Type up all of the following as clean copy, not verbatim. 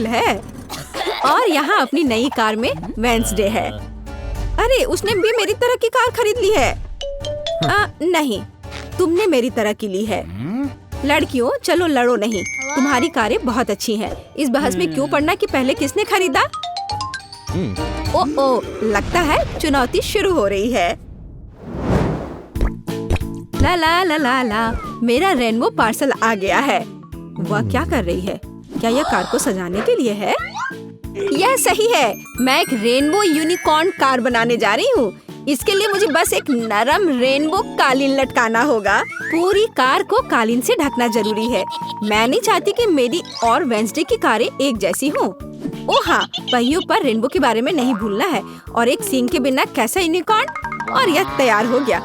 Cool है। और यहाँ अपनी नई कार में वेंसडे है। अरे उसने भी मेरी तरह की कार खरीद ली है। नहीं, तुमने मेरी तरह की ली है। लड़कियों चलो लड़ो नहीं, तुम्हारी कारें बहुत अच्छी हैं। इस बहस में क्यों पड़ना कि पहले किसने खरीदा। ओ, लगता है चुनौती शुरू हो रही है। ला ला ला ला ला, मेरा रेनबो पार्सल आ गया है। वह क्या कर रही है? क्या यह कार को सजाने के लिए है? यह सही है, मैं एक रेनबो यूनिकॉर्न कार बनाने जा रही हूँ। इसके लिए मुझे बस एक नरम रेनबो कालीन लटकाना होगा। पूरी कार को कालीन से ढकना जरूरी है। मैं नहीं चाहती कि मेरी और वेंसडे की कारें एक जैसी हों। ओह हाँ, पहियों पर रेनबो के बारे में नहीं भूलना है। और एक सींग के बिना कैसा यूनिकॉर्न। और यह तैयार हो गया।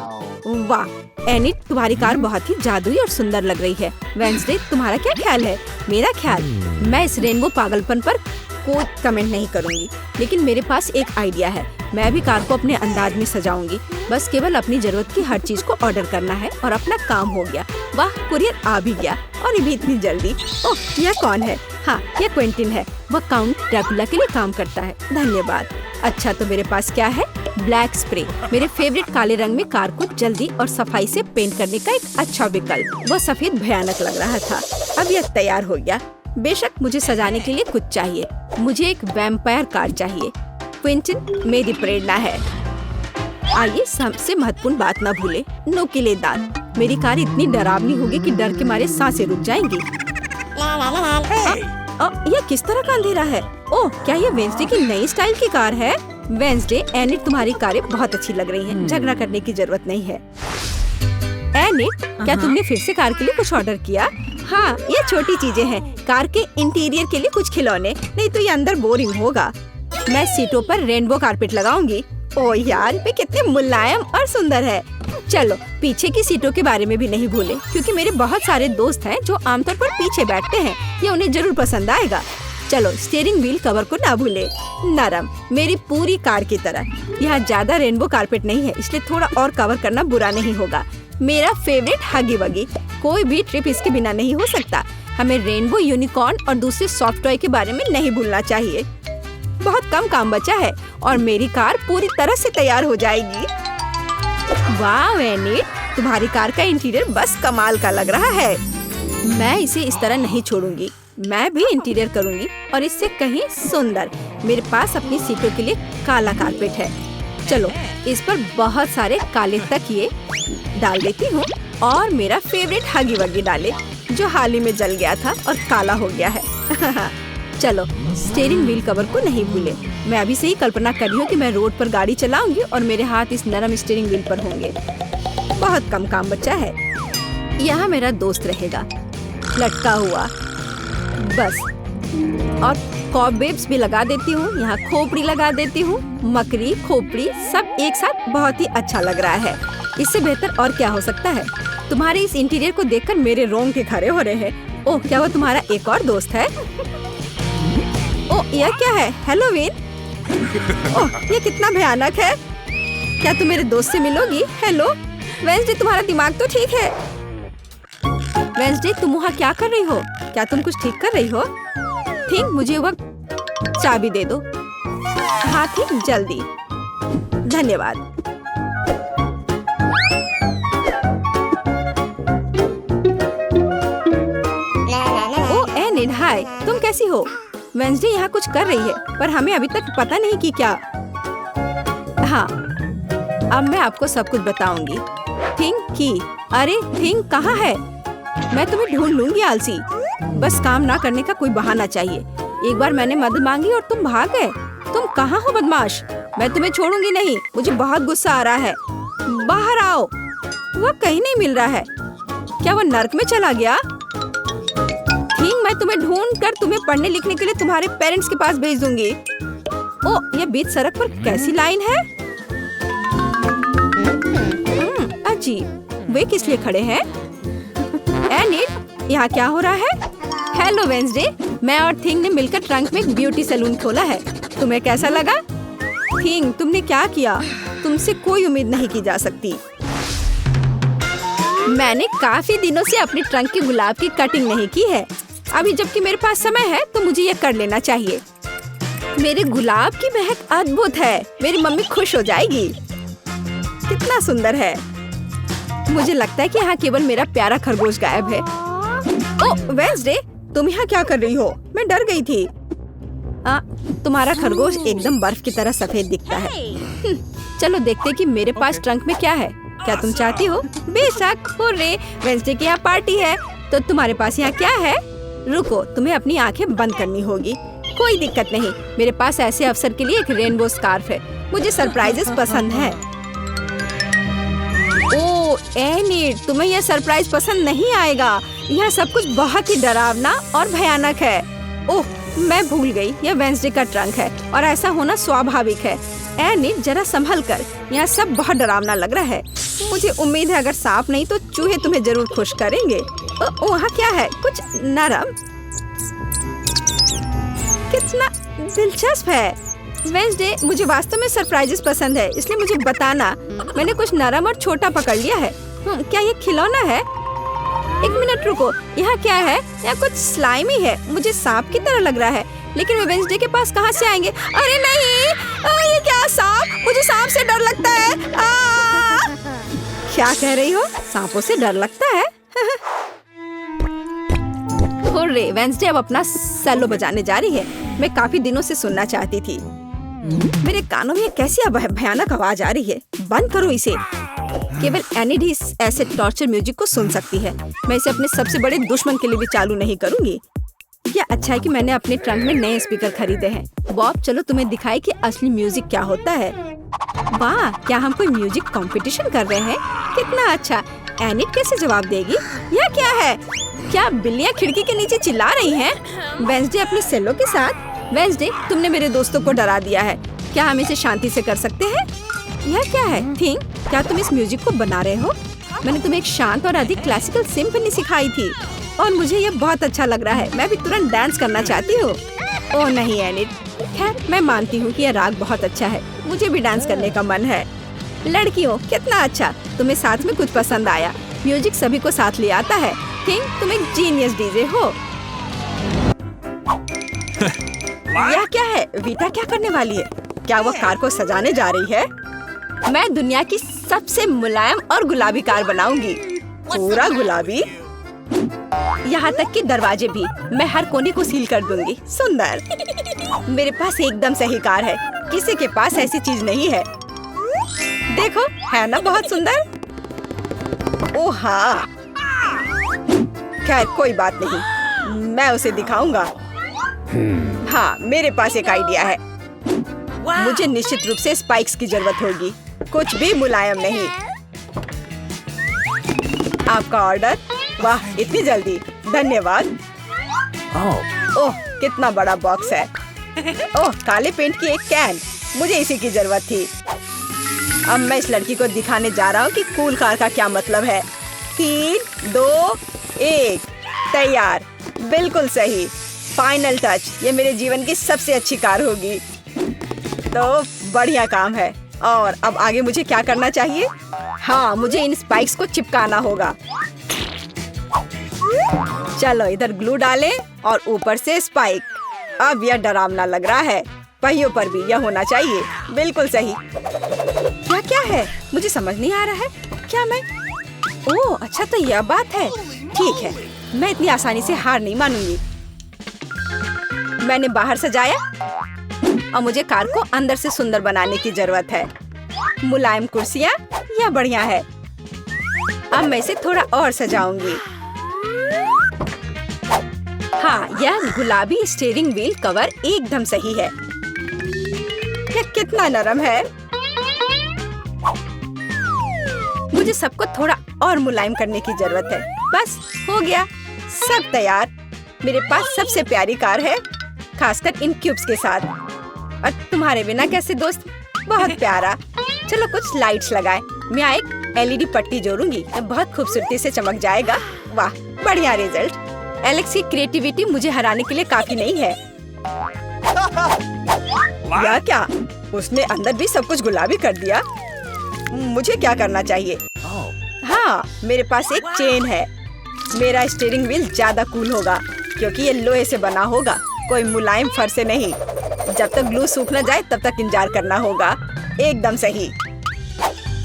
वाह एनिट, तुम्हारी कार बहुत ही जादुई और सुंदर लग रही है। वेंसडे तुम्हारा क्या ख्याल है? मेरा ख्याल, मैं इस रेनबो पागलपन पर कोई कमेंट नहीं करूंगी, लेकिन मेरे पास एक आइडिया है। मैं भी कार को अपने अंदाज में सजाऊंगी। बस केवल अपनी जरूरत की हर चीज को ऑर्डर करना है और अपना काम हो गया। वाह, कुरियर आ भी गया और ये भी इतनी जल्दी। ओह, यह कौन है? हाँ, यह क्विंटिन है। वह काउंट ड्रैकुला के लिए काम करता है। धन्यवाद। अच्छा, तो मेरे पास क्या है? ब्लैक स्प्रे, मेरे फेवरेट काले रंग में कार को जल्दी और सफाई से पेंट करने का एक अच्छा विकल्प। वह सफेद भयानक लग रहा था। अब यह तैयार हो गया। बेशक मुझे सजाने के लिए कुछ चाहिए। मुझे एक वैम्पायर कार चाहिए। क्विंटिन मेरी प्रेरणा है। आइए सबसे महत्वपूर्ण बात ना भूले, नुकीले दांत। मेरी कार इतनी डरावनी होगी कि डर के मारे सांसें रुक जाएंगी। यह किस तरह का अंधेरा है? ओह, क्या यह वेंसडे की नई स्टाइल की कार है? वेंसडे, एनिट तुम्हारी कारें बहुत अच्छी लग रही हैं। झगड़ा करने की जरूरत नहीं है। एनिट, क्या तुमने फिर से कार के लिए कुछ ऑर्डर किया? हाँ, ये छोटी चीजें हैं। कार के इंटीरियर के लिए कुछ खिलौने, नहीं तो ये अंदर बोरिंग होगा। मैं सीटों पर रेनबो कारपेट लगाऊंगी। ओह यार, ये कितने मुलायम और सुंदर है। चलो पीछे की सीटों के बारे में भी नहीं भूले, क्योंकि मेरे बहुत सारे दोस्त हैं जो आमतौर पर पीछे बैठते हैं। ये उन्हें जरूर पसंद आएगा। चलो स्टीयरिंग व्हील कवर को ना भूले, नरम, मेरी पूरी कार की तरह। यहाँ ज्यादा रेनबो कारपेट नहीं है, इसलिए थोड़ा और कवर करना बुरा नहीं होगा। मेरा फेवरेट हगी वगी, कोई भी ट्रिप इसके बिना नहीं हो सकता। हमें रेनबो यूनिकॉर्न और दूसरे सॉफ्ट टॉय के बारे में नहीं भूलना चाहिए। बहुत कम काम बचा है और मेरी कार पूरी तरह से तैयार हो जाएगी। वाह एनिट, तुम्हारी कार का इंटीरियर बस कमाल का लग रहा है। मैं इसे इस तरह नहीं छोड़ूंगी। मैं भी इंटीरियर करूंगी और इससे कहीं सुंदर। मेरे पास अपनी सीटों के लिए काला कारपेट है। चलो इस पर बहुत सारे काले तकिए डाल देती हूँ और मेरा फेवरेट हगी वगी डाले, जो हाल ही में जल गया था और काला हो गया है। चलो स्टीयरिंग व्हील कवर को नहीं भूले। मैं अभी से ही कल्पना कर रही हूँ कि मैं रोड पर गाड़ी चलाऊंगी और मेरे हाथ इस नरम स्टीयरिंग व्हील पर होंगे। बहुत कम काम बचा है। यहाँ मेरा दोस्त रहेगा, लटका हुआ बस। और कॉबवेब्स भी लगा देती हूँ। यहाँ खोपड़ी लगा देती हूँ। मकड़ी, खोपड़ी सब एक साथ बहुत ही अच्छा लग रहा है। इससे बेहतर और क्या हो सकता है? तुम्हारे इस इंटीरियर को देखकर मेरे रोंगटे खड़े हो रहे हैं। ओह, क्या वो तुम्हारा एक और दोस्त है? ओह, यह क्या है? हैलोवीन? ओह, ये कितना भयानक है। क्या तुम मेरे दोस्त से मिलोगी? हेलो वेंसडे, तुम्हारा दिमाग तो ठीक है? वेंसडे, तुम वहाँ क्या कर रही हो? क्या तुम कुछ ठीक कर रही हो? थिंक, मुझे वक्त चाबी दे दो। हाँ ठीक, जल्दी। धन्यवाद। ओह एनिट, हाय, तुम कैसी हो? वेंसडे यहाँ कुछ कर रही है, पर हमें अभी तक पता नहीं कि क्या। हाँ, अब मैं आपको सब कुछ बताऊंगी। थिंक की, अरे थिंक कहाँ है? मैं तुम्हें ढूंढ लूंगी आलसी। बस काम ना करने का कोई बहाना चाहिए। एक बार मैंने मदद मांगी और तुम भाग गए। तुम कहाँ हो बदमाश? मैं तुम्हें छोड़ूंगी नहीं। मुझे बहुत गुस्सा आ रहा है। बाहर आओ। वह कहीं नहीं मिल रहा है। क्या वह नर्क में चला गया? ठीक, मैं तुम्हें ढूंढ कर तुम्हें पढ़ने लिखने के लिए तुम्हारे पेरेंट्स के पास भेज दूंगी। ओह, यह बीच सड़क पर कैसी लाइन है? अजीब, वे किस लिए खड़े हैं? एनिट, यहाँ क्या हो रहा है? हेलो वेंसडे, मैं और थिंग ने मिलकर ट्रंक में एक ब्यूटी सैलून खोला है। तुम्हें कैसा लगा? थिंग, तुमने क्या किया? तुमसे कोई उम्मीद नहीं की जा सकती। मैंने काफी दिनों से अपने ट्रंक के गुलाब की कटिंग नहीं की है। अभी जबकि मेरे पास समय है तो मुझे ये कर लेना चाहिए। मेरे गुलाब की महक अद्भुत है, मेरी मम्मी खुश हो जाएगी। कितना सुंदर है। मुझे लगता है कि यहाँ केवल मेरा प्यारा खरगोश गायब है। ओह वेंसडे, तुम यहाँ क्या कर रही हो? मैं डर गई थी। तुम्हारा खरगोश एकदम बर्फ की तरह सफेद दिखता है। चलो देखते कि मेरे पास ट्रंक में क्या है। क्या तुम चाहती हो? बेशक। हुर्रे, वेंसडे की यहाँ पार्टी है। तो तुम्हारे पास यहाँ क्या है? रुको, तुम्हें अपनी आंखें बंद करनी होगी। कोई दिक्कत नहीं, मेरे पास ऐसे अवसर के लिए एक रेनबो स्कार्फ है। मुझे सरप्राइजेस पसंद है। ओह एनिट, तुम्हें यह सरप्राइज पसंद नहीं आएगा। यह सब कुछ बहुत ही डरावना और भयानक है। ओह मैं भूल गई, यह वेंसडे का ट्रंक है और ऐसा होना स्वाभाविक है। एनिट जरा संभल कर, यहाँ सब बहुत डरावना लग रहा है। मुझे उम्मीद है अगर सांप नहीं तो चूहे तुम्हें जरूर खुश करेंगे। वहाँ क्या है? कुछ नरम। कितना दिलचस्प है। वेंसडे, मुझे वास्तव में सरप्राइजेस पसंद है, इसलिए मुझे बताना। मैंने कुछ नरम और छोटा पकड़ लिया है। क्या ये खिलौना है? एक मिनट रुको, यहाँ क्या है? यहाँ कुछ स्लाइमी है, मुझे सांप की तरह लग रहा है, लेकिन वे वेंसडे के पास कहाँ से आएंगे? अरे नहीं, ये क्या सांप? मुझे सांप से डर लगता है। क्या कह रही हो? सांपों से डर लगता है? हुर्रे, वेंसडे अब अपना सेलो बजाने जा रही है। मैं काफी दिनों से सुनना चाहती थी। मेरे कानों में कैसी भयानक आवाज आ रही है। बंद करो इसे। केवल एनिड ही ऐसे टॉर्चर म्यूजिक को सुन सकती है। मैं इसे अपने सबसे बड़े दुश्मन के लिए भी चालू नहीं करूंगी। क्या अच्छा है कि मैंने अपने ट्रंक में नए स्पीकर खरीदे हैं। बॉब, चलो तुम्हें दिखाए कि असली म्यूजिक क्या होता है। वाह, क्या हम कोई म्यूजिक कंपटीशन कर रहे हैं? कितना अच्छा। एनिड कैसे जवाब देगी? यह क्या है? क्या बिल्लियाँ खिड़की के नीचे चिल्ला रही हैं? वेंसडे अपने सेलो के साथ। वेंसडे, तुमने मेरे दोस्तों को डरा दिया है। क्या हम इसे शांति से कर सकते हैं? यह क्या है? थिंक, क्या तुम इस म्यूजिक को बना रहे हो? मैंने तुम्हें एक शांत और अधिक क्लासिकल सिम्फनी सिखाई थी और मुझे यह बहुत अच्छा लग रहा है। मैं भी तुरंत डांस करना चाहती हूँ। ओह नहीं एनिड, खैर मैं मानती हूँ कि यह राग बहुत अच्छा है। मुझे भी डांस करने का मन है। लड़कियों, कितना अच्छा, तुम्हें साथ में कुछ पसंद आया। म्यूजिक सभी को साथ ले आता है। थिंक, तुम एक जीनियस डीजे हो। यह क्या है? वीटा क्या करने वाली है? क्या वो कार को सजाने जा रही है? मैं दुनिया की सबसे मुलायम और गुलाबी कार बनाऊंगी। पूरा गुलाबी, यहाँ तक कि दरवाजे भी। मैं हर कोने को सील कर दूंगी। सुंदर। मेरे पास एकदम सही कार है। किसी के पास ऐसी चीज नहीं है। देखो, है ना बहुत सुंदर? ओह हाँ, खैर कोई बात नहीं, मैं उसे दिखाऊंगा। हाँ, मेरे पास एक आइडिया है। मुझे निश्चित रूप से स्पाइक्स की जरूरत होगी, कुछ भी मुलायम नहीं। आपका ऑर्डर? वाह, इतनी जल्दी, धन्यवाद। ओह, कितना बड़ा बॉक्स है। ओह, काले पेंट की एक कैन, मुझे इसी की जरूरत थी। अब मैं इस लड़की को दिखाने जा रहा हूँ कि कूल कार का क्या मतलब है। 3, 2, 1, तैयार। बिल्कुल सही, फाइनल टच। ये मेरे जीवन की सबसे अच्छी कार होगी। तो बढ़िया काम है। और अब आगे मुझे क्या करना चाहिए? हाँ, मुझे इन स्पाइक्स को चिपकाना होगा। चलो इधर ग्लू डालें और ऊपर से स्पाइक। अब यह डरावना लग रहा है। पहियों पर भी यह होना चाहिए। बिल्कुल सही। क्या है? मुझे समझ नहीं आ रहा है। क्या मैं? ओह अच्छा, तो यह बात है। ठीक है, मैं इतनी आसानी से हार नहीं मानूंगी। मैंने बाहर सजाया और मुझे कार को अंदर से सुंदर बनाने की जरूरत है। मुलायम कुर्सियाँ, यह बढ़िया है। अब मैं इसे थोड़ा और सजाऊंगी। हाँ, यह गुलाबी स्टीयरिंग व्हील कवर एकदम सही है। यह कितना नरम है। मुझे सबको थोड़ा और मुलायम करने की जरूरत है। बस हो गया, सब तैयार। मेरे पास सबसे प्यारी कार है, खासकर इन क्यूब्स के साथ। और तुम्हारे बिना कैसे दोस्त? बहुत प्यारा। चलो कुछ लाइट्स लगाएं। मैं एक LED पट्टी जोड़ूंगी, बहुत खूबसूरती से चमक जाएगा। वाह, बढ़िया रिजल्ट। एलेक्स की क्रिएटिविटी मुझे हराने के लिए काफी नहीं है। या क्या? उसने अंदर भी सब कुछ गुलाबी कर दिया। मुझे क्या करना चाहिए? हाँ, मेरे पास एक चेन है। मेरा स्टीयरिंग व्हील ज्यादा कूल होगा। क्योंकि ये लोहे से बना होगा, कोई मुलायम फर से नहीं। जब तक ग्लू सूख न जाए तब तक इंतजार करना होगा। एकदम सही।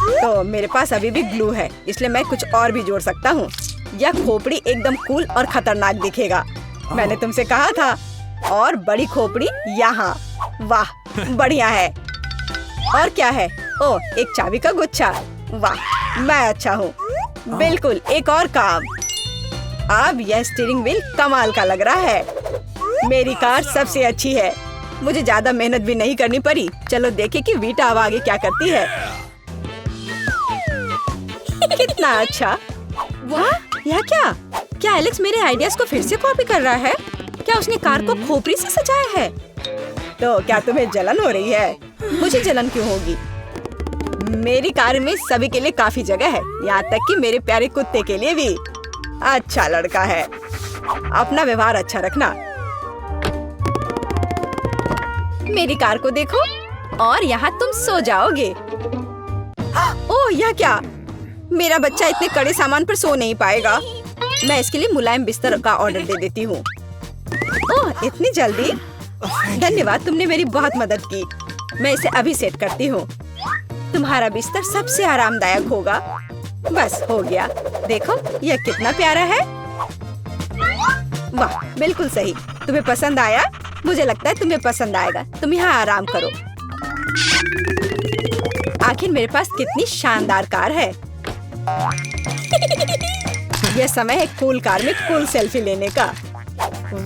तो मेरे पास अभी भी ग्लू है, इसलिए मैं कुछ और भी जोड़ सकता हूँ। यह खोपड़ी एकदम कूल और खतरनाक दिखेगा। मैंने तुमसे कहा था। और बड़ी खोपड़ी यहाँ। वाह, बढ़िया है। और क्या है? ओह, एक चाबी का गुच्छा। वाह, मैं अच्छा हूँ। बिल्कुल, एक और काम। अब यह स्टीयरिंग व्हील कमाल का लग रहा है। मेरी कार सबसे अच्छी है। मुझे ज्यादा मेहनत भी नहीं करनी पड़ी। चलो देखें कि वीटा अब आगे क्या करती है। कितना अच्छा। वाह, यह क्या? क्या एलेक्स मेरे आइडियाज को फिर से कॉपी कर रहा है? क्या उसने कार को खोपड़ी से सजाया है? तो क्या तुम्हें जलन हो रही है? मुझे जलन क्यों होगी? मेरी कार में सभी के लिए काफी जगह है, यहाँ तक कि मेरे प्यारे कुत्ते के लिए भी। अच्छा लड़का है। अपना व्यवहार अच्छा रखना। मेरी कार को देखो। और यहाँ तुम सो जाओगे। ओह, यह क्या? मेरा बच्चा इतने कड़े सामान पर सो नहीं पाएगा। मैं इसके लिए मुलायम बिस्तर का ऑर्डर दे देती हूँ। ओह, इतनी जल्दी? धन्यवाद, तुमने मेरी बहुत मदद की। मैं इसे अभी सेट करती हूँ। तुम्हारा बिस्तर सबसे आरामदायक होगा। बस हो गया। देखो, यह कितना प्यारा है। वाह, बिल्कुल सही। तुम्हें पसंद आया? मुझे लगता है तुम्हें पसंद आएगा। तुम यहाँ आराम करो। आखिर मेरे पास कितनी शानदार कार है। यह समय है कूल कार में कूल सेल्फी लेने का।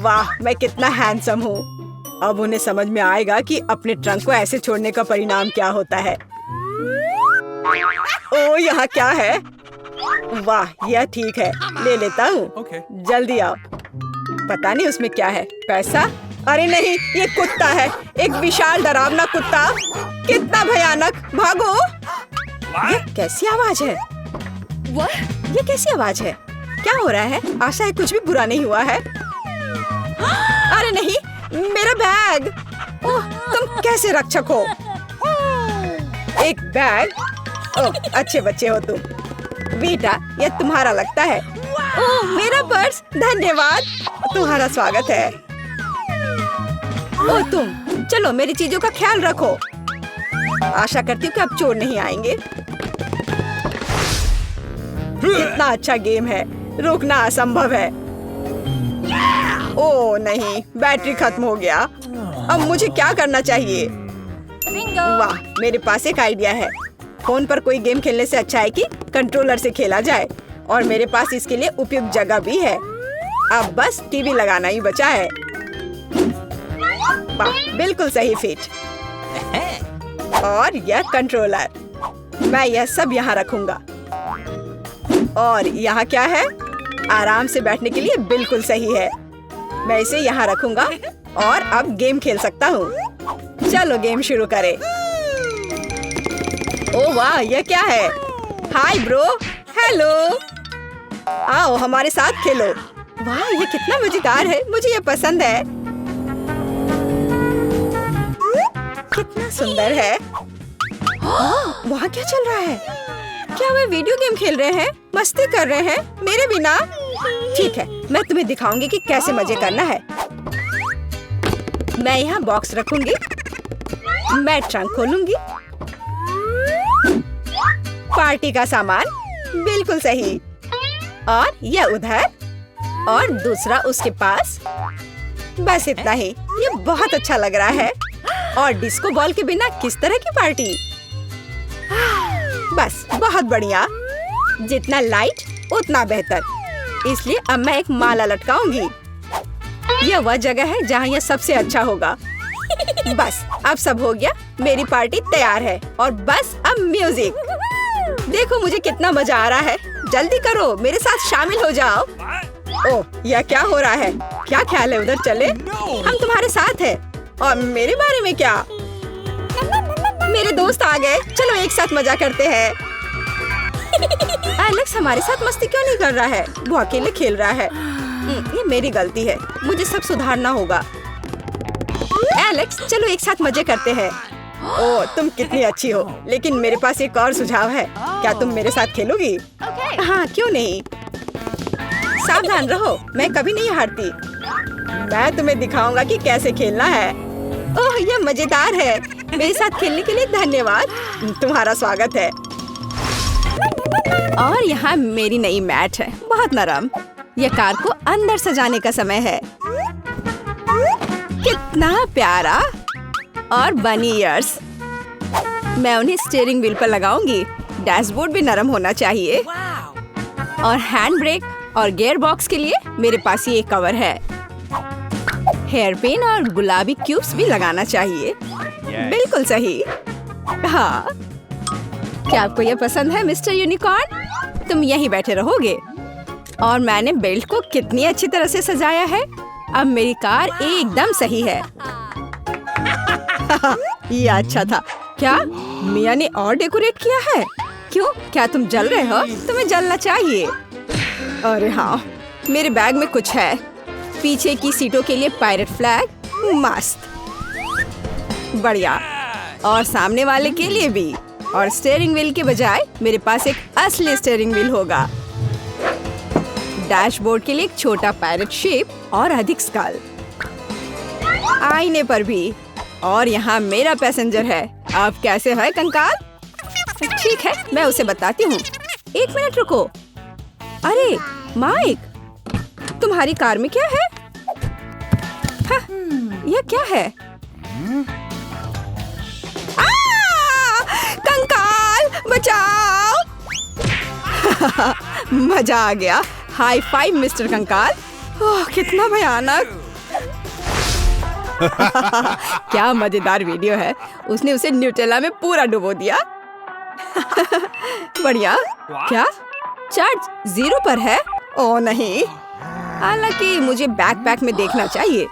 वाह, मैं कितना हैंडसम हूँ। अब उन्हें समझ में आएगा कि अपने ट्रंक को ऐसे छोड़ने का परिणाम क्या होता है। ओह, यहाँ क्या है? वाह, यह ठीक है, ले लेता हूँ। जल्दी आओ। पता नहीं उसमें क्या है। पैसा? अरे नहीं, ये कुत्ता है। एक विशाल डरावना कुत्ता। कितना भयानक। भागो। ये कैसी आवाज है? ये कैसी आवाज है? क्या हो रहा है? आशा है कुछ भी बुरा नहीं हुआ है। अरे नहीं, मेरा बैग। ओह, तुम कैसे रक्षक हो? एक बैग? ओह, अच्छे बच्चे हो तुम। वीटा, यह तुम्हारा लगता है। ओह, मेरा पर्स। धन्यवाद, तुम्हारा स्वागत है। ओह, तुम चलो मेरी चीजों का ख्याल रखो। आशा करती हूँ कि अब चोर नहीं आएंगे। कितना अच्छा गेम है। रोकना असंभव है। ओह नहीं, बैटरी खत्म हो गया। अब मुझे क्या करना चाहिए? वाह, मेरे पास एक आइडिया है। फोन पर कोई गेम खेलने से अच्छा है कि कंट्रोलर से खेला जाए। और मेरे पास इसके लिए उपयुक्त जगह भी है। अब बस टीवी लगाना ही बचा है। वाह, बिल्कुल सही फिट। और यह कंट्रोलर। मैं यह सब यहाँ रखूंगा। और यहाँ क्या है? आराम से बैठने के लिए बिल्कुल सही है। मैं इसे यहाँ रखूंगा और अब गेम खेल सकता हूँ। चलो गेम शुरू करें। ओह वाह, यह क्या है? Hi bro. हेलो। आओ हमारे साथ खेलो। वाह, ये कितना मजेदार है। मुझे ये पसंद है। कितना सुंदर है। वहाँ क्या चल रहा है? क्या वे वीडियो गेम खेल रहे हैं? मस्ती कर रहे हैं मेरे बिना? ठीक है, मैं तुम्हें दिखाऊंगी कि कैसे मजे करना है। मैं यहाँ बॉक्स रखूंगी। मैं ट्रंक खोलूंगी। पार्टी का सामान, बिल्कुल सही। और यह उधर और दूसरा उसके पास। बस इतना ही। ये बहुत अच्छा लग रहा है। और डिस्को बॉल के बिना किस तरह की पार्टी? बस बहुत बढ़िया। जितना लाइट उतना बेहतर। इसलिए अब मैं एक माला लटकाऊंगी। यह वह जगह है जहाँ यह सबसे अच्छा होगा। बस अब सब हो गया। मेरी पार्टी तैयार है। और बस अब म्यूजिक। देखो मुझे कितना मजा आ रहा है। जल्दी करो, मेरे साथ शामिल हो जाओ। ओह, यह क्या हो रहा है? क्या ख्याल है उधर चले? हम तुम्हारे साथ हैं। और मेरे बारे में क्या? मेरे दोस्त आ गए। चलो एक साथ मजा करते हैं। एलेक्स हमारे साथ मस्ती क्यों नहीं कर रहा है? वो अकेले खेल रहा है। ये मेरी गलती है। मुझे सब सुधारना होगा। एलेक्स, चलो एक साथ मजे करते हैं। ओह, तुम कितनी अच्छी हो। लेकिन मेरे पास एक और सुझाव है। क्या तुम मेरे साथ खेलोगी? हाँ, क्यों नहीं। सावधान रहो, मैं कभी नहीं हारती। मैं तुम्हें दिखाऊंगा कि कैसे खेलना है। ओह, ये मजेदार है। मेरे साथ खेलने के लिए धन्यवाद। तुम्हारा स्वागत है। और यहाँ मेरी नई मैट है, बहुत नरम। ये कार को अंदर सजाने का समय है। कितना प्यारा और बनी ईयर्स। मैं उन्हें स्टीयरिंग व्हील पर लगाऊंगी। डैशबोर्ड भी नरम होना चाहिए। और हैंड ब्रेक और गियर बॉक्स के लिए मेरे पास ये कवर है। हेयर पिन और गुलाबी क्यूब्स भी लगाना चाहिए। बिल्कुल सही। हाँ, क्या आपको ये पसंद है मिस्टर यूनिकॉर्न? तुम यहीं बैठे रहोगे। और मैंने बेल्ट को कितनी अच्छी तरह से सजाया है। अब मेरी कार एकदम सही है। ये अच्छा था। क्या मिया ने और डेकोरेट किया है? क्यों, क्या तुम जल रहे हो? तुम्हें जलना चाहिए। अरे हाँ, मेरे बैग में कुछ है। पीछे की सीटों के लिए पायरेट फ्लैग, मस्त, बढ़िया। और सामने वाले के लिए भी। और स्टीयरिंग व्हील के बजाय मेरे पास एक असली स्टीयरिंग व्हील होगा। डैशबोर्ड के लिए एक छोटा पायरेट शेप और अधिक स्कल। आईने पर भी। और यहाँ मेरा पैसेंजर है। आप कैसे हैं कंकाल? ठीक है, मैं उसे बताती हूँ। 1 मिनट रुको। अरे माइक, तुम्हारी कार में क्या है? हाँ, यह क्या है? कंकाल बचाओ! मजा आ गया। हाई फाइव मिस्टर कंकाल। ओह, कितना भयानक। क्या मजेदार वीडियो है। उसने उसे न्यूटेला में पूरा डुबो दिया। बढ़िया। क्या चार्ज 0 पर है? ओह नहीं। हालांकि मुझे बैकपैक में देखना चाहिए।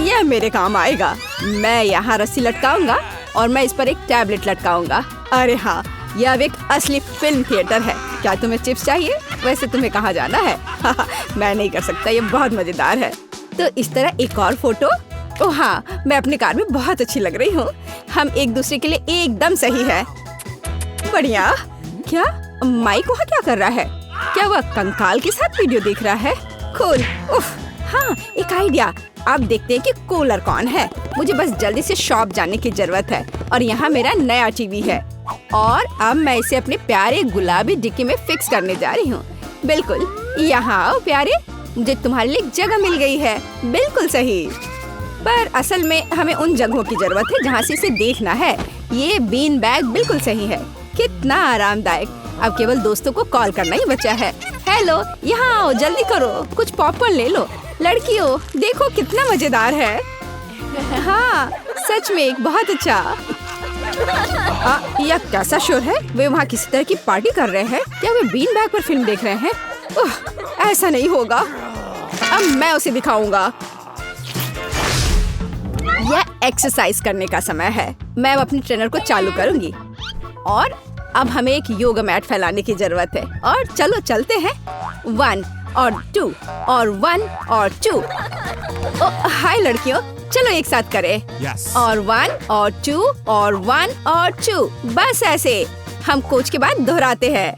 यह मेरे काम आएगा। मैं यहाँ रस्सी लटकाऊंगा और मैं इस पर एक टैबलेट लटकाऊंगा। अरे हाँ, यह अब एक असली फिल्म थिएटर है। क्या तुम्हें चिप्स चाहिए? वैसे तुम्हें कहाँ जाना है? मैं नहीं कर सकता, ये बहुत मजेदार है। तो इस तरह एक और फोटो। ओह हाँ, मैं अपनी कार में बहुत अच्छी लग रही हूँ। हम एक दूसरे के लिए एकदम सही है। बढ़िया। क्या माइक वहाँ क्या कर रहा है? क्या वह कंकाल के साथ वीडियो देख रहा है? कूल। उफ, हाँ, एक आइडिया। अब देखते हैं कि कूलर कौन है। मुझे बस जल्दी से शॉप जाने की जरूरत है। और यहाँ मेरा नया टीवी है। और अब मैं इसे अपने प्यारे गुलाबी डिक्की में फिक्स करने जा रही हूँ। बिल्कुल, यहाँ आओ प्यारे, मुझे तुम्हारे लिए जगह मिल गई है। बिल्कुल सही। पर असल में हमें उन जगहों की जरूरत है जहाँ से इसे देखना है। ये बीन बैग बिल्कुल सही है। कितना आरामदायक। अब केवल दोस्तों को कॉल करना ही बचा है। हेलो, यहाँ आओ, जल्दी करो, कुछ पॉपकॉर्न ले लो। लड़कियों, देखो कितना मजेदार है। हाँ, सच में बहुत अच्छा। यह कैसा शोर है? वे वहाँ किसी तरह की पार्टी कर रहे हैं। क्या वे बीन बैग पर फिल्म देख रहे हैं? ऐसा नहीं होगा। अब मैं उसे दिखाऊंगा। यह एक्सरसाइज करने का समय है। मैं अब अपनी ट्रेनर को चालू करूंगी। और अब हमें एक योगा मैट फैलाने की जरूरत है। और चलो चलते हैं। 1 और 2 और 1 और 2। हाय लड़कियों, चलो एक साथ करें। और 1 और 2 और 1 और 2। बस ऐसे हम कोच के बाद दोहराते हैं।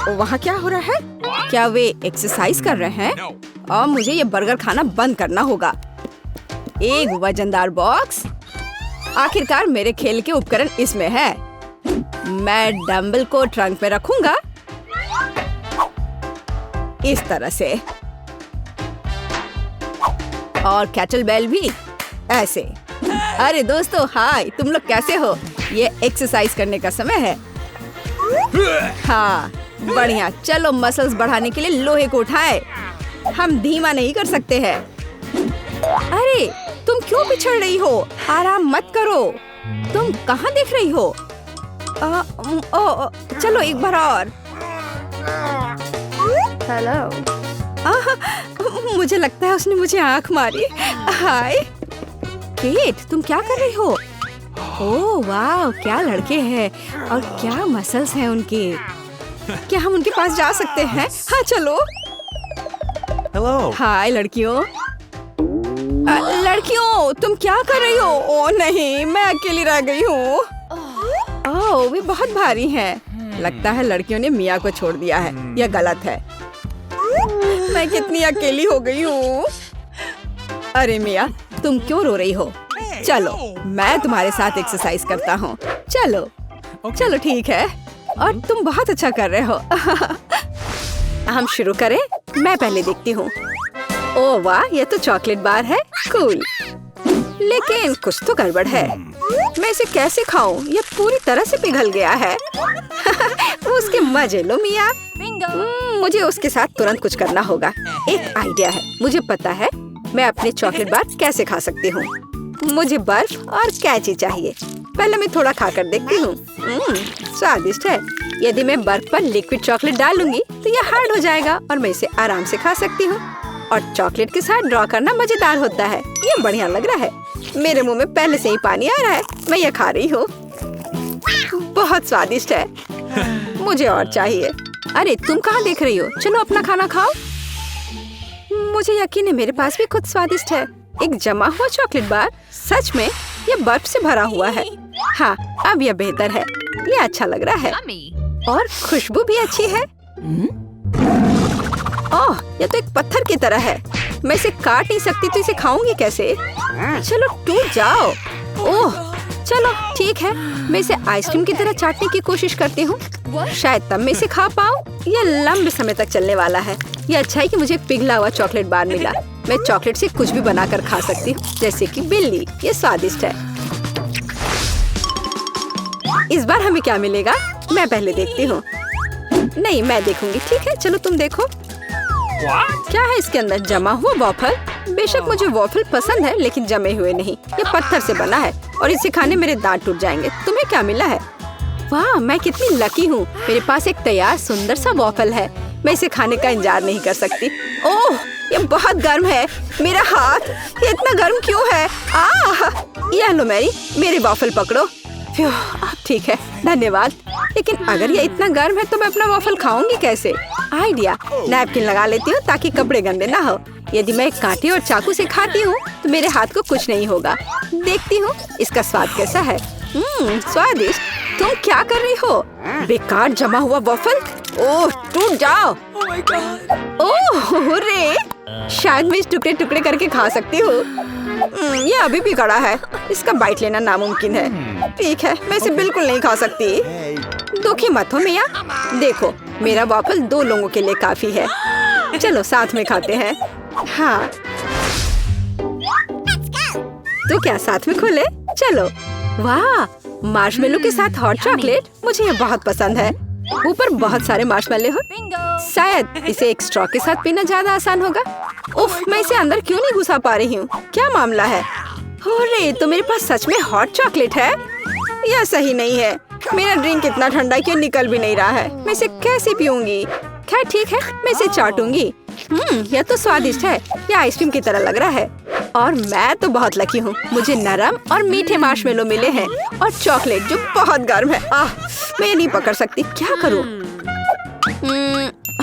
वहाँ क्या हो रहा है? क्या वे एक्सरसाइज कर रहे हैं? और मुझे ये बर्गर खाना बंद करना होगा। एक वजनदार बॉक्स। आखिरकार मेरे खेल के उपकरण इसमें है। मैं डंबल को ट्रंक पे रखूंगा इस तरह से। और कैटल बेल भी ऐसे। अरे दोस्तों, हाय, तुम लोग कैसे हो? ये एक्सरसाइज करने का समय है। हाँ, बढ़िया। चलो मसल्स बढ़ाने के लिए लोहे को उठाए। हम धीमा नहीं कर सकते हैं। अरे तुम क्यों पिछड़ रही हो? आराम मत करो। तुम कहाँ देख रही हो? चलो एक बार और। हेलो। मुझे लगता है उसने मुझे आंख मारी। हाय केट, तुम क्या कर रही हो? ओह वाह, क्या लड़के हैं और क्या मसल्स हैं उनके। क्या हम उनके पास जा सकते हैं? हाँ चलो। हेलो। हाय लड़कियों। लड़कियों, तुम क्या कर रही हो? ओह नहीं, मैं अकेली रह गई हूँ। ओह, वे बहुत भारी हैं। लगता है लड़कियों ने मिया को छोड़ दिया है। यह गलत है। मैं कितनी अकेली हो गई हूँ। अरे मिया, तुम क्यों रो रही हो? चलो, मैं तुम्हारे साथ एक्सरसाइज करता हूँ। चलो चलो ठीक है, और तुम बहुत अच्छा कर रहे हो। हम शुरू करें? मैं पहले देखती हूँ। ओह वाह, ये तो चॉकलेट बार है। कूल, लेकिन कुछ तो गड़बड़ है। मैं इसे कैसे खाऊं? ये पूरी तरह से पिघल गया है। उसके मजे लो मिया। मुझे उसके साथ तुरंत कुछ करना होगा। एक आइडिया है, मुझे पता है मैं अपने चॉकलेट बार कैसे खा सकती हूँ। मुझे बर्फ और कैची चाहिए। पहले मैं थोड़ा खाकर देखती हूँ। स्वादिष्ट है। यदि मैं बर्फ पर लिक्विड चॉकलेट डालूंगी तो यह हार्ड हो जाएगा और मैं इसे आराम से खा सकती हूँ। और चॉकलेट के साथ ड्रॉ करना मजेदार होता है। ये बढ़िया लग रहा है। मेरे मुंह में पहले से ही पानी आ रहा है। मैं ये खा रही हूँ। बहुत स्वादिष्ट है। मुझे और चाहिए। अरे तुम कहाँ देख रही हो? चलो अपना खाना खाओ। मुझे यकीन है मेरे पास भी खुद स्वादिष्ट है। एक जमा हुआ चॉकलेट बार। सच में ये बर्फ से भरा हुआ है। हाँ, अब यह बेहतर है। ये अच्छा लग रहा है और खुशबू भी अच्छी है। ओह, यह तो एक पत्थर की तरह है। मैं इसे काट नहीं सकती तो इसे खाऊंगी कैसे? चलो टूट जाओ। ओह, चलो ठीक है, मैं इसे आइसक्रीम की तरह चाटने की कोशिश करती हूँ। शायद तब मैं इसे खा पाऊँ। यह लंबे समय तक चलने वाला है। यह अच्छा है कि मुझे पिघला हुआ चॉकलेट बार मिला। मैं चॉकलेट से कुछ भी बनाकर खा सकती हूँ, जैसे कि बिल्ली। ये स्वादिष्ट है। इस बार हमें क्या मिलेगा? मैं पहले देखती हूँ। नहीं, मैं देखूंगी। ठीक है, चलो तुम देखो। क्या है इसके अंदर? जमा हुआ वॉफल। बेशक मुझे वॉफल पसंद है, लेकिन जमे हुए नहीं। ये पत्थर से बना है और इसे खाने मेरे दांत टूट जाएंगे। तुम्हें क्या मिला है? वाह, मैं कितनी लकी हूँ। मेरे पास एक तैयार सुंदर सा वॉफल है। मैं इसे खाने का इंतजार नहीं कर सकती। ओह, ये बहुत गर्म है। मेरा हाथ, ये इतना गर्म क्यों है? यह लो मैरी, मेरे वॉफल पकड़ो। अब ठीक है, धन्यवाद। लेकिन अगर ये इतना गर्म है तो मैं अपना वॉफल खाऊंगी कैसे? आइडिया, नैपकिन लगा लेती हूँ ताकि कपड़े गंदे ना हो। यदि मैं कांटे और चाकू से खाती हूँ तो मेरे हाथ को कुछ नहीं होगा। देखती हूँ इसका स्वाद कैसा है। स्वादिष्ट। तुम क्या कर रही हो? बेकार जमा हुआ वॉफल। ओह, टूट जाओ। ओह रे, शायद मैं इस टुकड़े टुकड़े करके खा सकती हूँ। ये अभी भी कड़ा है। इसका बाइट लेना नामुमकिन है। ठीक है, मैं इसे बिल्कुल नहीं खा सकती। दुखी मत हो मिया। देखो, मेरा वॉफल 2 लोगों के लिए काफी है। चलो साथ में खाते हैं। हाँ, तो क्या साथ में खोले? चलो। वाह, मार्शमेलो के साथ हॉट चॉकलेट। मुझे ये बहुत पसंद है। ऊपर बहुत सारे मार्शमेलो हो। शायद इसे एक स्ट्रॉ के साथ पीना ज्यादा आसान होगा। उफ, मैं इसे अंदर क्यों नहीं घुसा पा रही हूँ? क्या मामला है? अरे, तो मेरे पास सच में हॉट चॉकलेट है? यह सही नहीं है। मेरा ड्रिंक इतना ठंडा कि निकल भी नहीं रहा है। मैं इसे कैसे पीऊंगी? खैर ठीक है, मैं इसे चाटूंगी। यह तो स्वादिष्ट है। यह आइसक्रीम की तरह लग रहा है। और मैं तो बहुत लकी हूँ। मुझे नरम और मीठे मार्शमेलो मिले हैं और चॉकलेट जो बहुत गर्म है। मैं नहीं पकड़ सकती। क्या करूँ?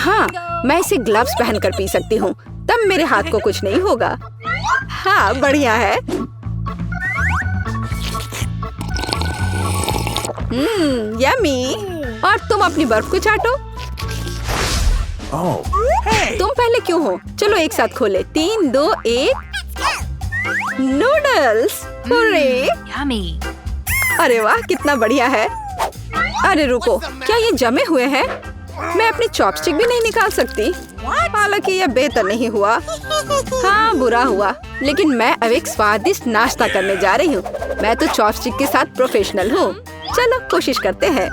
हाँ, मैं इसे ग्लव्स पहनकर पी सकती हूँ। तब मेरे हाथ को कुछ नहीं होगा। हाँ, बढ़िया है। यम्मी। और तुम अपनी बर्फ को चाटो। तुम पहले क्यों हो? चलो एक साथ खोले। 3, 2, 1। नूडल्स। अरे वाह, कितना बढ़िया है। अरे रुको, क्या ये जमे हुए हैं? मैं अपनी चॉपस्टिक भी नहीं निकाल सकती। हालांकि यह बेहतर नहीं हुआ। हाँ, बुरा हुआ। लेकिन मैं अब एक स्वादिष्ट नाश्ता करने जा रही हूँ। मैं तो चॉपस्टिक के साथ प्रोफेशनल हूँ। चलो कोशिश करते हैं।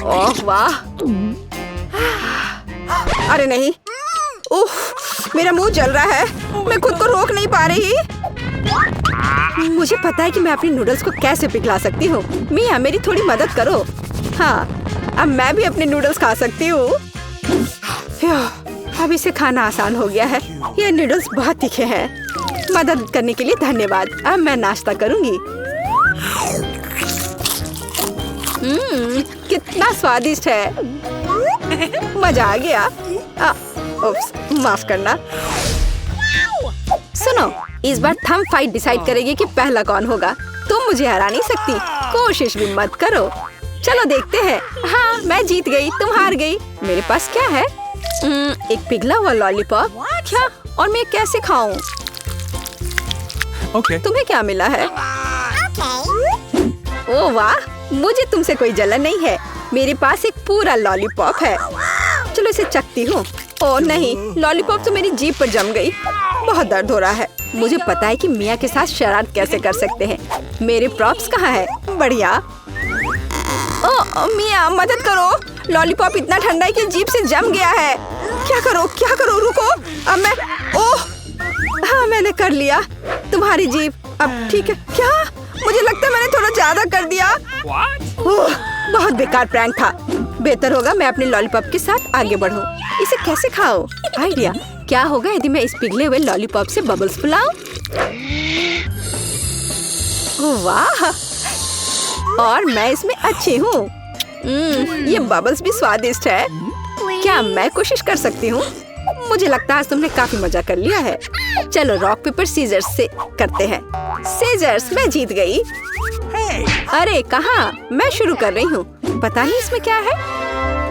ओह वाह। अरे नहीं, उफ, मेरा मुंह जल रहा है। मैं खुद को रोक नहीं पा रही। मुझे पता है कि मैं अपनी नूडल्स को कैसे पिघला सकती हूँ। मिया, मेरी थोड़ी मदद करो। हाँ, अब मैं भी अपने नूडल्स खा सकती हूँ। अब इसे खाना आसान हो गया है। ये नूडल्स बहुत तीखे हैं। मदद करने के लिए धन्यवाद। अब मैं नाश्ता करूँगी। कितना स्वादिष्ट है। मजा आ गया। उप्स, माफ करना। सुनो, इस बार थंब फाइट डिसाइड करेगी कि पहला कौन होगा। तुम मुझे हरा नहीं सकती। कोशिश भी मत करो। चलो देखते हैं। हाँ, मैं जीत गई, तुम हार गई। मेरे पास क्या है? एक पिघला हुआ लॉलीपॉप। क्या? और मैं कैसे खाऊं? Okay. तुम्हें क्या मिला है? ओह वाह, मुझे तुमसे कोई जलन नहीं है। मेरे पास एक पूरा लॉलीपॉप है। चलो इसे चखती हूँ। ओह नहीं, लॉलीपॉप तो मेरी जीभ पर जम गई। बहुत दर्द हो रहा है। मुझे पता है कि मिया के साथ शरारत कैसे कर सकते हैं। मेरे प्रॉप्स कहाँ है? बढ़िया। ओह मिया, मदद करो। लॉलीपॉप इतना ठंडा है कि जीभ से जम गया है। क्या करो, रुको। अब मैं, ओह हाँ, मैंने कर लिया। तुम्हारी जीभ अब ठीक है क्या? मुझे लगता है मैंने थोड़ा ज्यादा कर दिया। ओह, बहुत बेकार प्रैंक था। बेहतर होगा मैं अपने लॉलीपॉप के साथ आगे बढ़ूं। इसे कैसे खाओ? आइडिया। क्या होगा यदि मैं इस पिघले हुए लॉलीपॉप से बबल्स फुलाऊं? ओह वाह, और मैं इसमें अच्छी हूँ। ये बबल्स भी स्वादिष्ट है। क्या मैं कोशिश कर सकती हूँ? मुझे लगता है आज तुमने काफी मजा कर लिया है। चलो रॉक पेपर सीजर्स से करते हैं। सीजर्स, मैं जीत गई। अरे कहाँ? मैं शुरू कर रही हूँ। पता नहीं इसमें क्या है।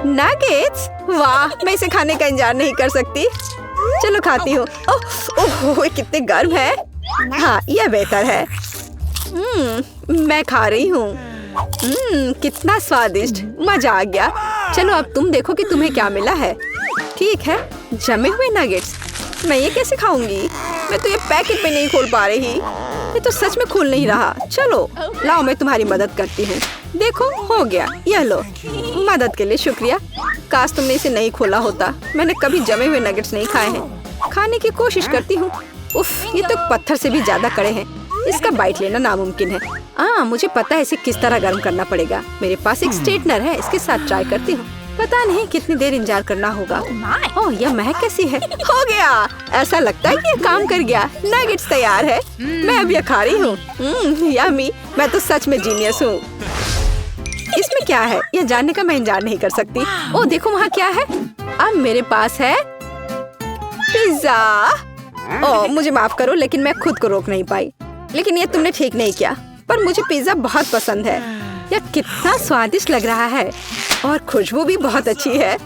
नगेट्स, वाह, मैं इसे खाने का इंतजार नहीं कर सकती। चलो खाती हूँ। ओह, कितने गर्म है। हाँ, यह बेहतर है। मैं खा रही हूँ। कितना स्वादिष्ट, मजा आ गया। चलो अब तुम देखो कि तुम्हें क्या मिला है। ठीक है, जमे हुए नगेट्स। मैं ये कैसे खाऊंगी? मैं तो ये पैकेट में नहीं खोल पा रही। ये तो सच में खुल नहीं रहा। चलो लाओ, मैं तुम्हारी मदद करती हूँ। देखो, हो गया। यह लो। मदद के लिए शुक्रिया। काश तुमने इसे नहीं खोला होता। मैंने कभी जमे हुए नगेट्स नहीं खाए हैं। खाने की कोशिश करती हूँ। उफ, ये तो पत्थर से भी ज्यादा कड़े हैं। इसका बाइट लेना नामुमकिन है। मुझे पता है इसे किस तरह गर्म करना पड़ेगा। मेरे पास एक स्ट्रेटनर है, इसके साथ ट्राई करती हूँ। पता नहीं कितनी देर इंतजार करना होगा। ओह, यह महक कैसी है। हो गया। ऐसा लगता है कि ये काम कर गया। नगेट्स तैयार है। मैं अब यह खा रही हूँ। यम्मी, मैं तो सच में जीनियस हूँ। इसमें क्या है यह जानने का मैं इंतजार नहीं कर सकती। ओह देखो, वहाँ क्या है। अब मेरे पास है पिज्जा। ओह मुझे माफ करो, लेकिन मैं खुद को रोक नहीं पाई। लेकिन ये तुमने ठीक नहीं किया। पर मुझे पिज्जा बहुत पसंद है। यह कितना स्वादिष्ट लग रहा है और खुशबू भी बहुत अच्छी है।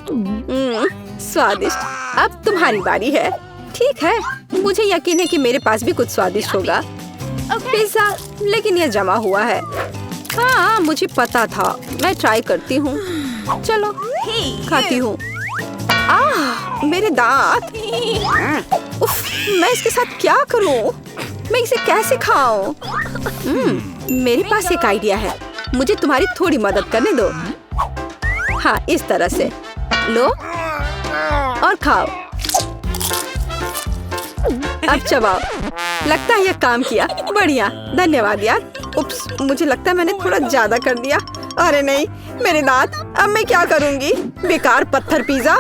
स्वादिष्ट। अब तुम्हारी बारी है। ठीक है, मुझे यकीन है कि मेरे पास भी कुछ स्वादिष्ट होगा। पिज्जा, लेकिन यह जमा हुआ है। हाँ, मुझे पता था। मैं ट्राई करती हूँ। चलो खाती हूँ। मेरे दांत। उफ, मैं इसके साथ क्या करूँ? मैं इसे कैसे खाऊं? मेरे पास एक आइडिया है। मुझे तुम्हारी थोड़ी मदद करने दो। हाँ, इस तरह से लो और खाओ। अब चबाओ। लगता है यह काम किया। बढ़िया, धन्यवाद यार। उप्स, मुझे लगता है मैंने थोड़ा ज्यादा कर दिया। अरे नहीं, मेरे दांत। अब मैं क्या करूंगी? बेकार पत्थर पिज्जा।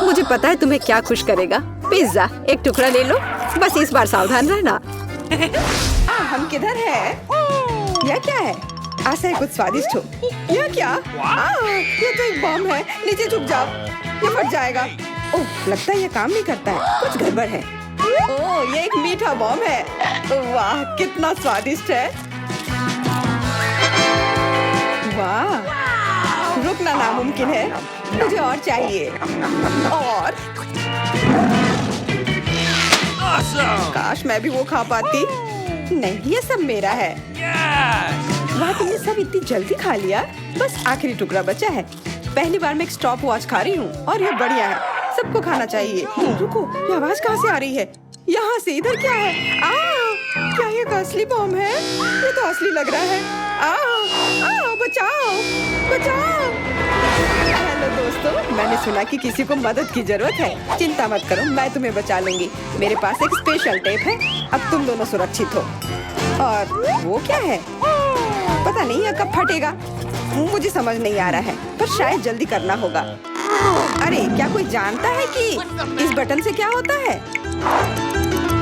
मुझे पता है तुम्हें क्या खुश करेगा। पिज्जा, एक टुकड़ा ले लो। बस इस बार सावधान रहना। हम किधर है? यह क्या है? आशा है कुछ स्वादिष्ट हो। यह क्या? ये तो एक बम है। नीचे झुक जाओ, ये फट जाएगा। ओह, लगता है ये काम नहीं करता है। कुछ गड़बड़ है। ओह, ये एक मीठा बम है। वाह, कितना स्वादिष्ट है। वाह, रुकना नामुमकिन है। मुझे और चाहिए। और काश मैं भी वो खा पाती। नहीं, ये सब मेरा है। वाह, तुमने सब इतनी जल्दी खा लिया। बस आखिरी टुकड़ा बचा है। पहली बार मैं एक स्टॉप वॉच खा रही हूँ और ये बढ़िया है। सबको खाना चाहिए। रुको, ये आवाज कहाँ से आ रही है? यहाँ से। इधर क्या है? क्या ये असली बम है? ये तो असली लग रहा है। बचाओ, बचाओ। हेलो दोस्तों, मैंने सुना कि किसी को मदद की जरूरत है। चिंता मत करो, मैं तुम्हें बचा लूंगी। मेरे पास एक स्पेशल टेप है। अब तुम दोनों सुरक्षित हो। और वो क्या है? पता नहीं यह कब फटेगा। मुझे समझ नहीं आ रहा है, पर शायद जल्दी करना होगा। अरे, क्या कोई जानता है कि इस बटन से क्या होता है?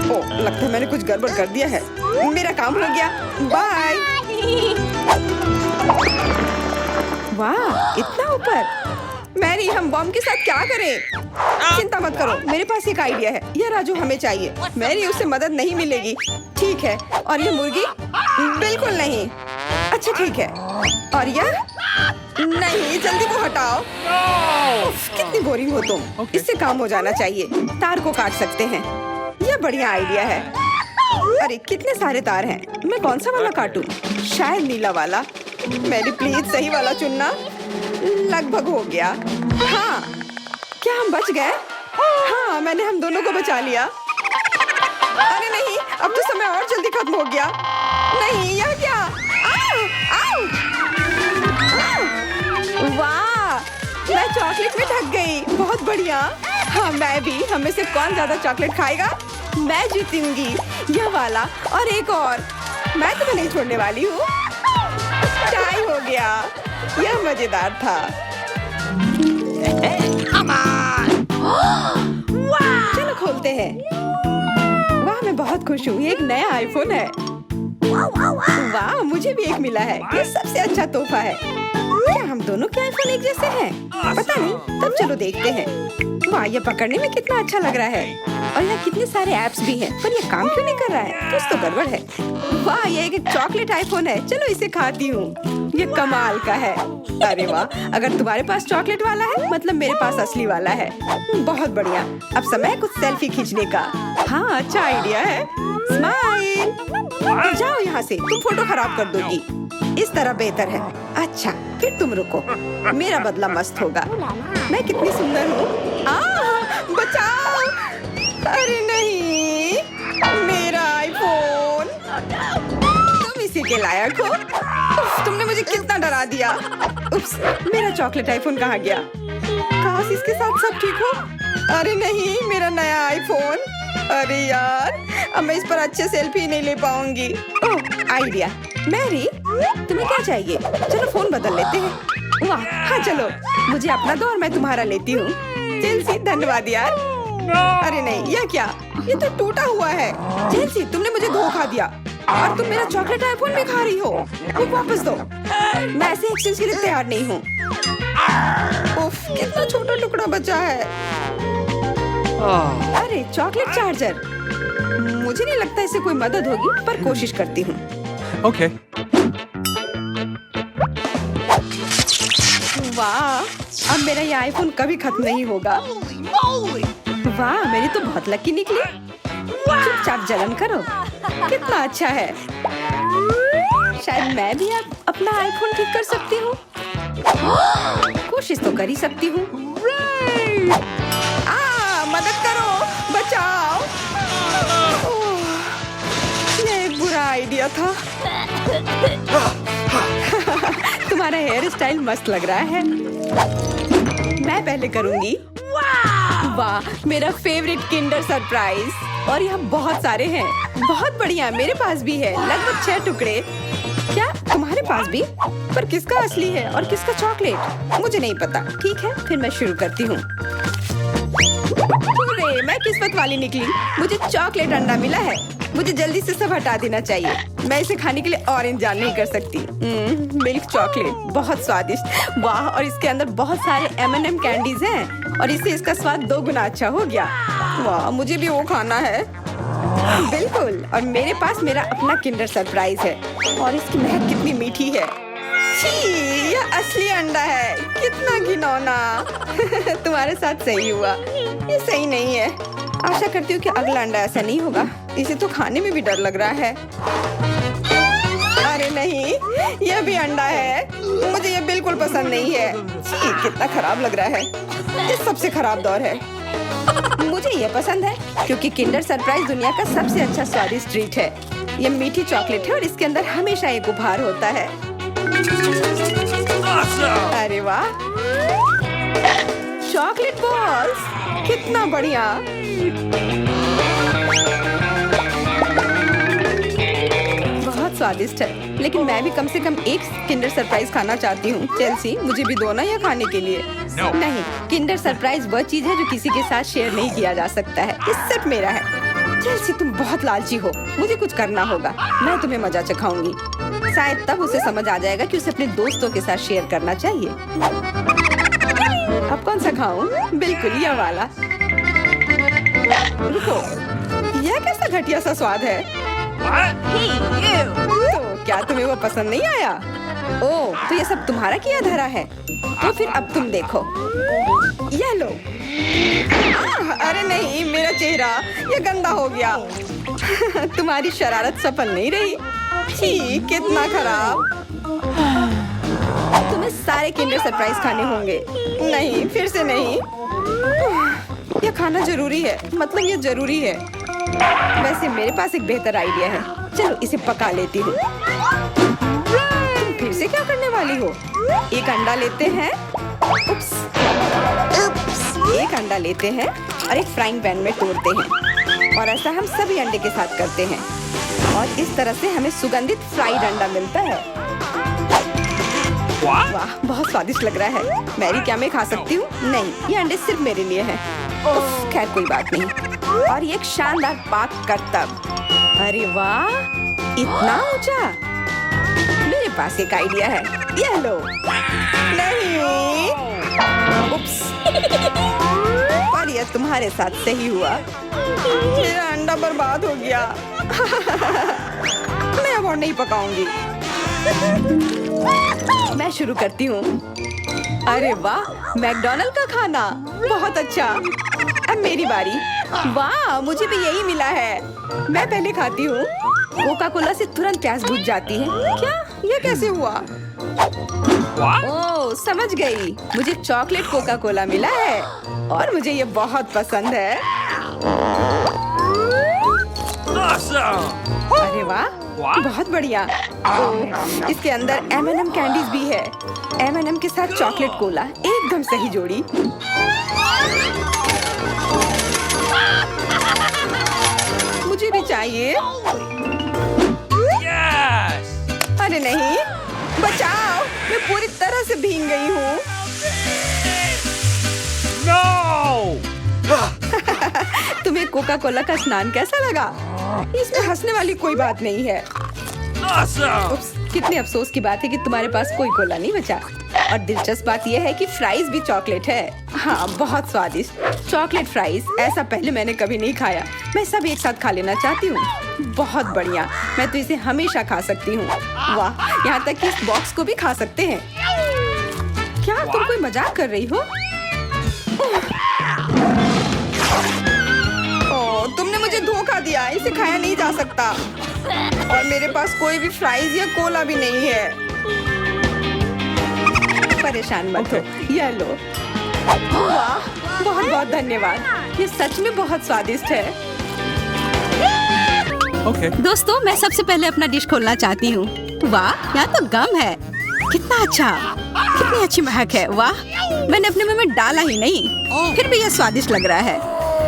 ओह, लगता है मैंने कुछ गड़बड़ कर दिया है। मेरा काम हो गया। बाय। वाह, इतना ऊपर। मैरी, हम बम के साथ क्या करें? चिंता मत करो, मेरे पास एक आइडिया है। यह राजू हमें चाहिए। मैरी, उससे मदद नहीं मिलेगी। ठीक है। और ये मुर्गी? बिल्कुल नहीं। अच्छा ठीक है। और यह? नहीं, जल्दी वो हटाओ। उफ, कितनी बोरिंग हो तुम। इससे काम हो जाना चाहिए। तार को काट सकते हैं। यह बढ़िया आइडिया है। अरे कितने सारे तार हैं। मैं कौन सा वाला काटूं? शायद नीला वाला। मेरी प्लीज सही वाला चुनना। लगभग हो गया। हाँ, क्या हम बच गए? हाँ, मैंने हम दोनों को बचा लिया। अरे नहीं, अब तो समय और जल्दी खत्म हो गया। नहीं, यह क्या? आओ, आओ। वाह, मैं चॉकलेट में ढक गई। बहुत बढ़िया। हाँ, मैं भी। हम में से कौन ज्यादा चॉकलेट खाएगा? मैं जीतूंगी। यह वाला और एक और। मैं तुम्हें नहीं छोड़ने वाली हूँ। टाई हो गया। यह मजेदार था। चलो खोलते हैं। वाह, मैं बहुत खुश हूँ। ये एक नया आईफोन है। वाह, मुझे भी एक मिला है। ये सबसे अच्छा तोहफा है। क्या हम दोनों के आईफोन एक जैसे हैं? पता नहीं, तब चलो देखते हैं। वाह, ये पकड़ने में कितना अच्छा लग रहा है। और यहाँ कितने सारे ऐप्स भी हैं, पर ये काम क्यों नहीं कर रहा है? कुछ तो गड़बड़ है। वाह, ये एक चॉकलेट आईफोन है। चलो इसे खाती हूँ। ये कमाल का है। अरे वाह, अगर तुम्हारे पास चॉकलेट वाला है, मतलब मेरे पास असली वाला है। बहुत बढ़िया। अब समय है कुछ सेल्फी खींचने का। हाँ, अच्छा आइडिया है। स्माइल। जाओ यहाँ से, तुम फोटो खराब कर दोगी। इस तरह बेहतर है। अच्छा, फिर तुम रुको। मेरा बदला मस्त होगा। मैं कितनी सुंदर हूँ। बचाओ। अरे नहीं, मेरा आईफोन। तुम इसी के लायक हो। उफ, तुमने मुझे कितना डरा दिया। उप्स, मेरा चॉकलेट आईफोन कहाँ गया? काश इसके साथ सब ठीक हो। अरे नहीं, मेरा नया आईफोन। अरे यार, अब मैं इस पर अच्छे सेल्फी नहीं ले पाऊंगी। ओह, आइडिया। मैरी, तुम्हें क्या चाहिए? चलो फोन बदल लेते हैं। वाह, हाँ चलो। मुझे अपना दो और मैं तुम्हारा लेती हूँ। जेलसी, धन्यवाद यार। अरे नहीं, यह क्या? ये तो टूटा हुआ है। जेलसी, तुमने मुझे धोखा दिया और तुम मेरा चॉकलेट आईफोन भी खा रही हो। वो वापस दो। मैं ऐसे एक्सचेंज के लिए तैयार नहीं हूँ। उफ, कितना छोटा टुकड़ा बचा है। अरे चॉकलेट चार्जर। मुझे नहीं लगता इससे कोई मदद होगी, पर कोशिश करती हूँ। Okay. वाह, अब मेरा ये आईफोन कभी खत्म नहीं होगा। वाह, मेरी तो बहुत लकी निकली। चुपचाप जलन करो। कितना अच्छा है। शायद मैं भी अब अपना आईफोन ठीक कर सकती हूँ। कोशिश तो कर ही सकती हूँ। मदद करो, बचाओ। ये एक बुरा आइडिया था। तुम्हारा हेयर स्टाइल मस्त लग रहा है। मैं पहले करूंगी। वाह, मेरा फेवरेट किंडर सरप्राइज। और यहाँ बहुत सारे हैं। बहुत बढ़िया, मेरे पास भी है। लगभग 6 टुकड़े। क्या तुम्हारे पास भी? पर किसका असली है और किसका चॉकलेट? मुझे नहीं पता। ठीक है, फिर मैं शुरू करती हूँ। मैं किस्मत वाली निकली। मुझे चॉकलेट अंडा मिला है। मुझे जल्दी से सब हटा देना चाहिए। मैं इसे खाने के लिए और इंतजार नहीं कर सकती। मिल्क चॉकलेट, बहुत स्वादिष्ट। वाह, और इसके अंदर बहुत सारे M&M कैंडीज हैं और इससे इसका स्वाद 2 गुना अच्छा हो गया। वाह, मुझे भी वो खाना है। बिल्कुल, और मेरे पास मेरा अपना किंडर सरप्राइज है और इसकी महक कितनी मीठी है। छी, यह असली अंडा है। कितना घिनौना। तुम्हारे साथ सही हुआ। ये सही नहीं है। आशा करती हूँ कि अगला अंडा ऐसा नहीं होगा। इसे तो खाने में भी डर लग रहा है। अरे नहीं, यह भी अंडा है। मुझे ये बिल्कुल पसंद नहीं है। छी, कितना खराब लग रहा है। ये सबसे खराब दौर है। मुझे ये पसंद है क्योंकि किंडर सरप्राइज दुनिया का सबसे अच्छा स्वादिष्ट ट्रीट है। ये मीठी चॉकलेट है और इसके अंदर हमेशा एक उपहार होता है। अरे वाह, चॉकलेट बॉल्स, कितना बढ़िया। बहुत स्वादिष्ट है, लेकिन मैं भी कम से कम एक किंडर सरप्राइज खाना चाहती हूँ। चेल्सी, मुझे भी दो ना यह खाने के लिए। No. नहीं, किंडर सरप्राइज वह चीज है जो किसी के साथ शेयर नहीं किया जा सकता है। ये सिर्फ मेरा है। चेल्सी, तुम बहुत लालची हो। मुझे कुछ करना होगा। मैं तुम्हें मजा चखाऊंगी। शायद तब उसे समझ आ जाएगा कि उसे अपने दोस्तों के साथ शेयर करना चाहिए। अब कौन सा खाऊं? बिल्कुल यह वाला। रुको, यह कैसा घटिया सा स्वाद है? तो क्या तुम्हें वो पसंद नहीं आया? ओह, तो ये सब तुम्हारा किया धरा है। तो फिर अब तुम देखो, ये लो। अरे नहीं, मेरा चेहरा ये गंदा हो गया। तुम्हारी शरारत सफल नहीं रही। छी, कितना खराब। तुम्हें सारे किंडर सरप्राइज खाने होंगे। नहीं, फिर से नहीं। यह खाना जरूरी है, मतलब ये जरूरी है। वैसे मेरे पास एक बेहतर आइडिया है। चलो इसे पका लेती हूँ। तुम फिर से क्या करने वाली हो? एक अंडा लेते हैं। उप्स। एक अंडा लेते हैं और एक फ्राइंग पैन में तोड़ते हैं। और ऐसा हम सभी अंडे के साथ करते हैं। और इस तरह से हमें सुगंधित फ्राइड अंडा मिलता है। वाह, बहुत स्वादिष्ट लग रहा है। मैरी, क्या मैं खा सकती हूँ? नहीं, ये अंडे सिर्फ मेरे लिए हैं। खैर कोई बात नहीं। और ये एक शानदार पाक करतब। अरे वाह, इतना ऊंचा। मेरे पास एक आइडिया है। ये लो। नहीं। उप्स। और ये तुम्हारे साथ सही हुआ। मेरा अंडा बर्बाद हो गया। मैं अब और नहीं पकाऊंगी। मैं शुरू करती हूँ। अरे वाह, मैकडॉनल्ड का खाना, बहुत अच्छा। अब मेरी बारी। वाह, मुझे भी यही मिला है। मैं पहले खाती हूँ। कोका कोला से तुरंत प्यास बुझ जाती है। क्या? ये कैसे हुआ? ओह, समझ गई। मुझे चॉकलेट कोका कोला मिला है और मुझे ये बहुत पसंद है। अरे वाह, बहुत बढ़िया। ओह, इसके अंदर M&M कैंडीज भी है। M&M के साथ चॉकलेट कोला, एकदम सही जोड़ी। मुझे भी चाहिए। अरे नहीं, बचाओ, मैं पूरी तरह से भीग गई हूँ। तुम्हें कोका कोला का स्नान कैसा लगा? इसमें हंसने वाली कोई बात नहीं है। उप्स, कितने अफसोस की बात है कि तुम्हारे पास कोई कोला नहीं बचा। और दिलचस्प बात यह है कि फ्राइज भी चॉकलेट है। हाँ, बहुत स्वादिष्ट चॉकलेट फ्राइज। ऐसा पहले मैंने कभी नहीं खाया। मैं सब एक साथ खा लेना चाहती हूँ। बहुत बढ़िया, मैं तो इसे हमेशा खा सकती हूँ। वाह, यहाँ तक कि इस बॉक्स को भी खा सकते हैं। क्या तुम कोई मजाक कर रही हो? ओह, तुमने मुझे धोखा दिया। इसे खाया नहीं जा सकता। और मेरे पास कोई भी फ्राइज या कोला भी नहीं है। परेशान मत हो, ये लो। वाह, बहुत बहुत धन्यवाद। ये सच में बहुत स्वादिष्ट है। दोस्तों, मैं सबसे पहले अपना डिश खोलना चाहती हूँ। वाह, यहाँ तो गम है। कितना अच्छा, कितनी अच्छी महक है। वाह, मैंने अपने मुंह में डाला ही नहीं, फिर भी यह स्वादिष्ट लग रहा है।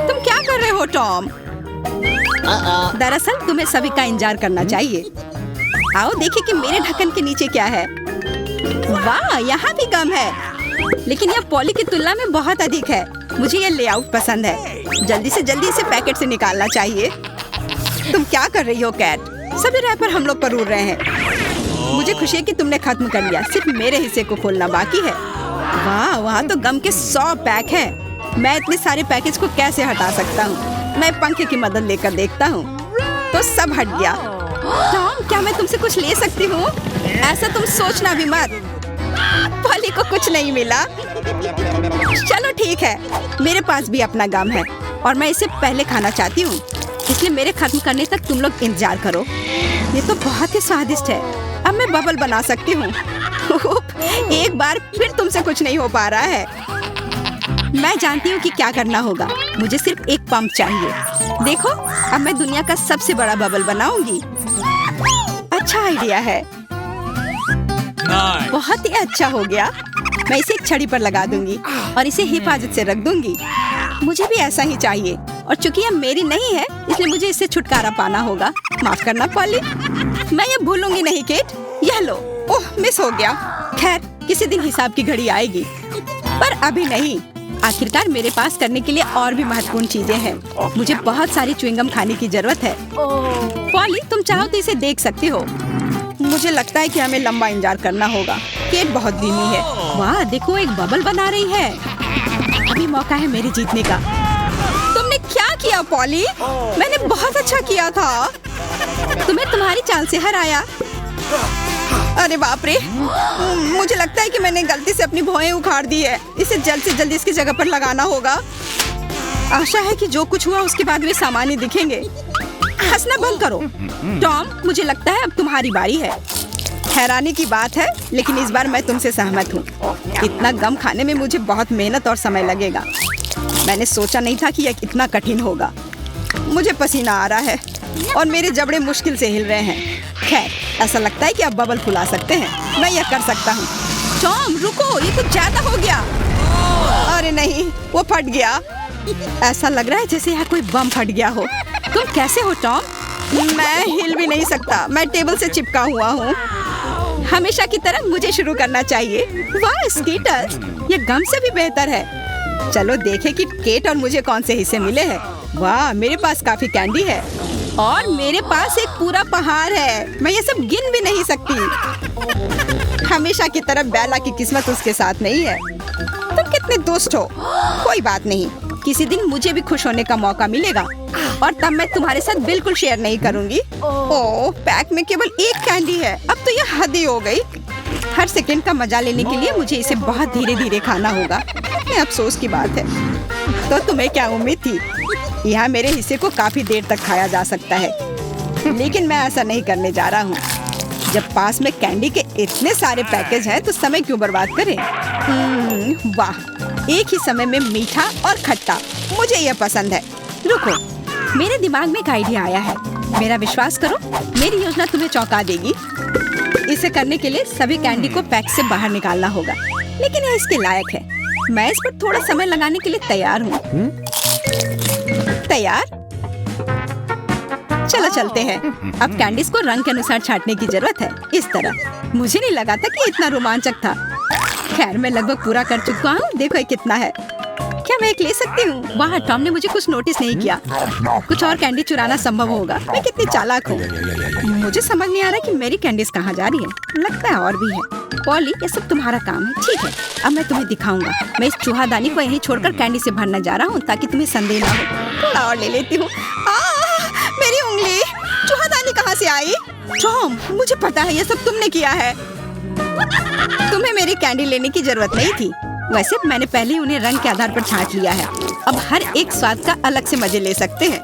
तुम क्या कर रहे हो टॉम? दरअसल तुम्हें सभी का इंतजार करना चाहिए। आओ देखें कि मेरे ढक्कन के नीचे क्या है। वाह, यहाँ भी गम है, लेकिन यह पॉली की तुलना में बहुत अधिक है। मुझे यह लेआउट पसंद है। जल्दी से जल्दी इसे पैकेट से निकालना चाहिए। तुम क्या कर रही हो कैट? सभी रैपर हम लोग पर उड़ रहे हैं। मुझे खुशी है कि तुमने खत्म कर लिया। सिर्फ मेरे हिस्से को खोलना बाकी है। वाह, वहाँ तो गम के 100 पैक हैं। मैं इतने सारे पैकेज को कैसे हटा सकता हूँ? मैं पंखे की मदद लेकर देखता हूँ। तो सब हट गया। टॉम, क्या मैं तुमसे कुछ ले सकती हूँ? ऐसा तुम सोचना भी मत। पॉली को कुछ नहीं मिला। चलो ठीक है, मेरे पास भी अपना गम है और मैं इसे पहले खाना चाहती हूँ, इसलिए मेरे खत्म करने तक तुम लोग इंतजार करो। ये तो बहुत ही स्वादिष्ट है। अब मैं बबल बना सकती हूँ। एक बार फिर तुमसे कुछ नहीं हो पा रहा है। मैं जानती हूँ कि क्या करना होगा। मुझे सिर्फ एक पंप चाहिए। देखो, अब मैं दुनिया का सबसे बड़ा बबल बनाऊंगी। अच्छा आइडिया है। बहुत ही अच्छा हो गया। मैं इसे एक छड़ी पर लगा दूंगी और इसे हिफाजत से रख दूंगी। मुझे भी ऐसा ही चाहिए, और चूंकि यह मेरी नहीं है, इसलिए मुझे इससे छुटकारा पाना होगा। माफ करना पॉली, मैं ये भूलूंगी नहीं केट। यह लो। ओह, मिस हो गया। खैर, किसी दिन हिसाब की घड़ी आएगी, पर अभी नहीं। आखिरकार मेरे पास करने के लिए और भी महत्वपूर्ण चीजें हैं। मुझे बहुत सारी च्युइंगम खाने की जरूरत है। पॉली, तुम चाहो तो इसे देख सकती हो। मुझे लगता है कि हमें लंबा इंतजार करना होगा। केट बहुत धीमी है। वाह, देखो, एक बबल बना रही है। अभी मौका है मेरे जीतने का। तुमने क्या किया पॉली? मैंने बहुत अच्छा किया था। तुम्हें तुम्हारी चाल से हराया। अरे बाप रे, मुझे लगता है कि मैंने गलती से अपनी भौहें उखाड़ दी है। इसे जल्द से जल्द इसकी जगह पर लगाना होगा। आशा है कि जो कुछ हुआ उसके बाद वे सामान्य दिखेंगे। हंसना बंद करो। टॉम, मुझे लगता है अब तुम्हारी बारी है। हैरानी की बात है, लेकिन इस बार मैं तुमसे सहमत हूँ। इतना गम खाने में मुझे बहुत मेहनत और समय लगेगा। मैंने सोचा नहीं था कि यह इतना कठिन होगा। मुझे पसीना आ रहा है और मेरे जबड़े मुश्किल से हिल रहे हैं। खैर, ऐसा लगता है कि अब बबल फुला सकते हैं। मैं यह कर सकता हूँ। टॉम रुको, ये कुछ ज्यादा हो गया। अरे नहीं, वो फट गया। ऐसा लग रहा है जैसे यहाँ कोई बम फट गया हो। तुम कैसे हो टॉम? मैं हिल भी नहीं सकता। मैं टेबल से चिपका हुआ हूँ। हमेशा की तरह मुझे शुरू करना चाहिए। वाह स्कीटर्स, ये गम से भी बेहतर है। चलो देखें कि केट और मुझे कौन से हिस्से मिले हैं। वाह, मेरे पास काफी कैंडी है और मेरे पास एक पूरा पहाड़ है। मैं ये सब गिन भी नहीं सकती। हमेशा की तरह बेला की किस्मत उसके साथ नहीं है। तुम कितने दुष्ट हो। कोई बात नहीं, किसी दिन मुझे भी खुश होने का मौका मिलेगा और तब मैं तुम्हारे साथ बिल्कुल शेयर नहीं करूंगी। ओह, पैक में केवल एक कैंडी है। अब तो ये हद ही हो गई। हर सेकंड का मजा लेने के लिए मुझे इसे बहुत धीरे धीरे खाना होगा। कितने अफसोस की बात है। तो तुम्हें क्या उम्मीद थी? यहाँ मेरे हिस्से को काफी देर तक खाया जा सकता है, लेकिन मैं ऐसा नहीं करने जा रहा हूँ। जब पास में कैंडी के इतने सारे पैकेज हैं तो समय क्यों बर्बाद करें? वाह, एक ही समय में मीठा और खट्टा, मुझे यह पसंद है। रुको, मेरे दिमाग में एक आइडिया आया है। मेरा विश्वास करो, मेरी योजना तुम्हें चौंका देगी। इसे करने के लिए सभी कैंडी को पैक से बाहर निकालना होगा, लेकिन यह इसके लायक है। मैं इस पर थोड़ा समय लगाने के लिए तैयार हूँ। तैयार? चलो चलते हैं। अब कैंडीज को रंग के अनुसार छांटने की जरूरत है। इस तरह। मुझे नहीं लगा था कि इतना रोमांचक था। खैर, मैं लगभग पूरा कर चुका हूँ। देखो ये कितना है। क्या मैं एक ले सकती हूँ? वाह, टॉम ने मुझे कुछ नोटिस नहीं किया। कुछ और कैंडी चुराना संभव होगा। मैं कितनी चालाक हूँ। मुझे समझ नहीं आ रहा कि मेरी कैंडीज कहाँ जा रही है। लगता है और भी है। पॉली, ये सब तुम्हारा काम है। ठीक है, अब मैं तुम्हें दिखाऊंगा। मैं इस चूहादानी को यहीं छोड़कर कैंडी से भरना जा रहा हूँ ताकि तुम्हें संदेह ना हो। थोड़ा और ले लेती हूँ। मेरी उंगली! चूहादानी कहाँ से आई? टॉम, मुझे पता है ये सब तुमने किया है। तुम्हें मेरी कैंडी लेने की जरूरत नहीं थी। वैसे मैंने पहले ही उन्हें रंग के आधार पर छांट लिया है। अब हर एक स्वाद का अलग से मजे ले सकते हैं।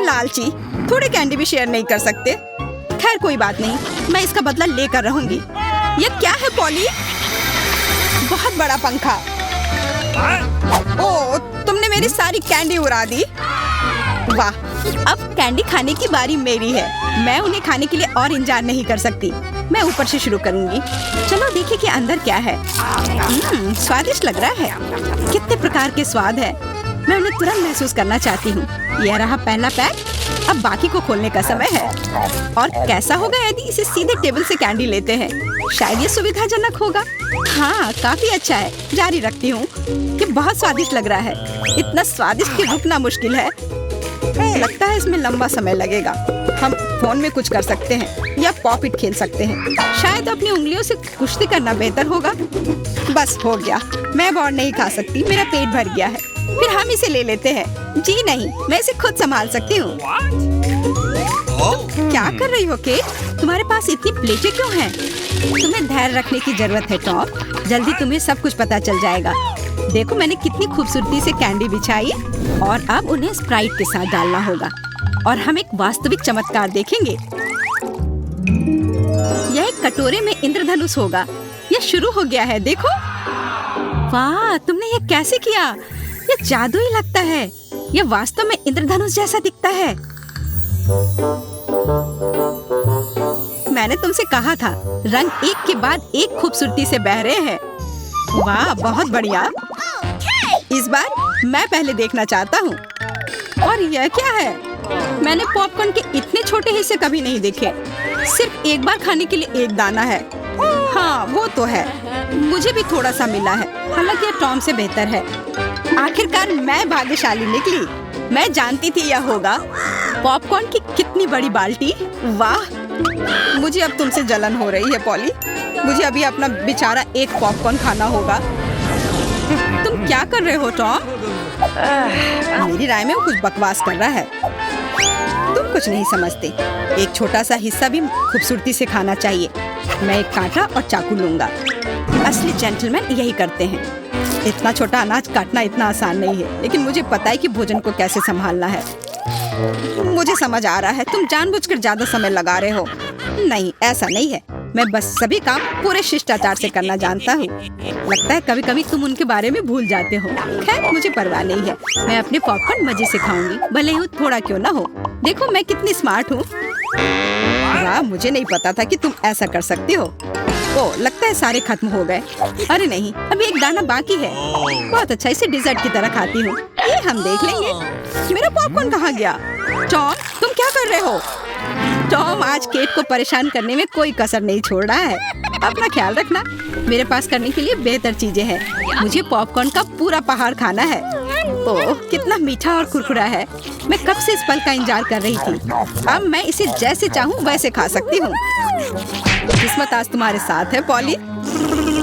लालची, थोड़े कैंडी भी शेयर नहीं कर सकते। खैर कोई बात नहीं, मैं इसका बदला लेकर रहूंगी। ये क्या है पॉली? बहुत बड़ा पंखा। ओह, तुमने मेरी सारी कैंडी उड़ा दी। वाह, अब कैंडी खाने की बारी मेरी है। मैं उन्हें खाने के लिए और इंतजार नहीं कर सकती। मैं ऊपर से शुरू करूंगी। चलो देखिए कि अंदर क्या है। स्वादिष्ट लग रहा है। कितने प्रकार के स्वाद है। मैं उन्हें तुरंत महसूस करना चाहती हूँ। यह रहा पहला पैक। अब बाकी को खोलने का समय है। और कैसा होगा यदि इसे सीधे टेबल से कैंडी लेते हैं? शायद ये सुविधाजनक होगा। हाँ, काफी अच्छा है। जारी रखती हूँ। ये बहुत स्वादिष्ट लग रहा है। इतना स्वादिष्ट कि रुकना मुश्किल है। लगता है इसमें लंबा समय लगेगा। हम फोन में कुछ कर सकते हैं या पॉपिट खेल सकते हैं। शायद अपनी उंगलियों से कुश्ती करना बेहतर होगा। बस हो गया। मैं अब और नहीं खा सकती। मेरा पेट भर गया है। फिर हम इसे ले लेते हैं। जी नहीं, मैं इसे खुद संभाल सकती हूँ। क्या कर रही हो केट? तुम्हारे पास इतनी प्लेटें क्यों हैं? तुम्हें धैर्य रखने की जरूरत है टॉम। जल्दी तुम्हें सब कुछ पता चल जाएगा। देखो मैंने कितनी खूबसूरती से कैंडी बिछाई और अब उन्हें स्प्राइट के साथ डालना होगा और हम एक वास्तविक चमत्कार देखेंगे। यह एक कटोरे में इंद्रधनुष होगा। यह शुरू हो गया है। देखो, वाह, तुमने ये कैसे किया? यह जादू ही लगता है। यह वास्तव में इंद्रधनुष जैसा दिखता है। मैंने तुमसे कहा था, रंग एक के बाद एक खूबसूरती से बह रहे हैं। वाह, बहुत बढ़िया। इस बार मैं पहले देखना चाहता हूँ। और यह क्या है? मैंने पॉपकॉर्न के इतने छोटे हिस्से कभी नहीं देखे। सिर्फ एक बार खाने के लिए एक दाना है। हाँ, वो तो है। मुझे भी थोड़ा सा मिला है, हालांकि यह टॉम से बेहतर है। आखिरकार मैं भाग्यशाली निकली। मैं जानती थी यह होगा। पॉपकॉर्न की कितनी बड़ी बाल्टी। वाह, मुझे अब तुमसे जलन हो रही है पॉली। मुझे अभी अपना बेचारा एक पॉपकॉर्न खाना होगा। तुम क्या कर रहे हो टॉम? मेरी राय में वो कुछ बकवास कर रहा है। तुम कुछ नहीं समझते। एक छोटा सा हिस्सा भी खूबसूरती से खाना चाहिए। मैं एक कांटा और चाकू लूंगा। असली जेंटलमैन यही करते हैं। इतना छोटा अनाज काटना इतना आसान नहीं है, लेकिन मुझे पता है कि भोजन को कैसे संभालना है। मुझे समझ आ रहा है, तुम जानबूझकर ज्यादा समय लगा रहे हो। नहीं, ऐसा नहीं है। मैं बस सभी काम पूरे शिष्टाचार से करना जानता हूँ। लगता है कभी कभी तुम उनके बारे में भूल जाते हो। खैर, मुझे परवाह नहीं है। मैं अपने पॉपकॉर्न मजे से खाऊंगी, भले ही थोड़ा क्यों ना हो। देखो मैं कितनी स्मार्ट हूँ। वाह, मुझे नहीं पता था कि तुम ऐसा कर सकते हो। ओह, लगता है सारे खत्म हो गए। अरे नहीं, अभी एक दाना बाकी है। बहुत अच्छा, इसे डिजर्ट की तरह खाती हूँ। ये हम देख लेंगे। मेरा पॉपकॉर्न कहाँ गया? टॉम, तुम क्या कर रहे हो? टॉम आज केट को परेशान करने में कोई कसर नहीं छोड़ रहा है। अपना ख्याल रखना। मेरे पास करने के लिए बेहतर चीजें हैं। मुझे पॉपकॉर्न का पूरा पहाड़ खाना है। ओह, कितना मीठा और कुरकुरा है। मैं कब से इस पल का इंतजार कर रही थी। अब मैं इसे जैसे चाहूँ वैसे खा सकती हूँ। किस्मत आज तुम्हारे साथ है पॉली।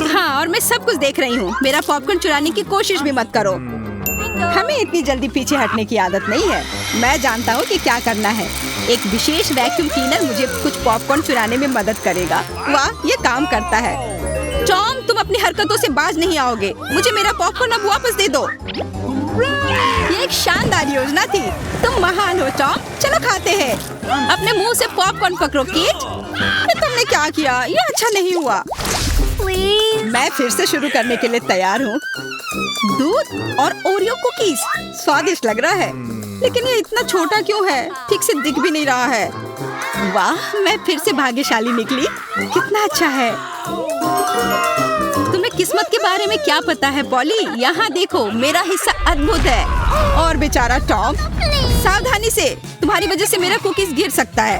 हाँ, और मैं सब कुछ देख रही हूँ। मेरा पॉपकॉर्न चुराने की कोशिश भी मत करो। हमें इतनी जल्दी पीछे हटने की आदत नहीं है। मैं जानता हूँ कि क्या करना है। एक विशेष वैक्यूम क्लीनर मुझे कुछ पॉपकॉर्न चुराने में मदद करेगा। वाह, ये काम करता है। टॉम, तुम अपनी हरकतों से बाज नहीं आओगे। मुझे मेरा पॉपकॉर्न अब वापस दे दो। ये एक शानदार योजना थी। तुम महान हो टॉम। चलो खाते हैं। अपने मुंह से पॉपकॉर्न पकड़ो केट। ये तुमने क्या किया? ये अच्छा नहीं हुआ। मैं फिर से शुरू करने के लिए तैयार हूँ। दूध और ओरियो कुकीज स्वादिष्ट लग रहा है, लेकिन ये इतना छोटा क्यों है? ठीक से दिख भी नहीं रहा है। वाह, मैं फिर से भाग्यशाली निकली। कितना अच्छा है। तुम्हें किस्मत के बारे में क्या पता है पॉली? यहाँ देखो, मेरा हिस्सा अद्भुत है। और बेचारा टॉम, सावधानी से, तुम्हारी वजह से मेरा कुकीज गिर सकता है।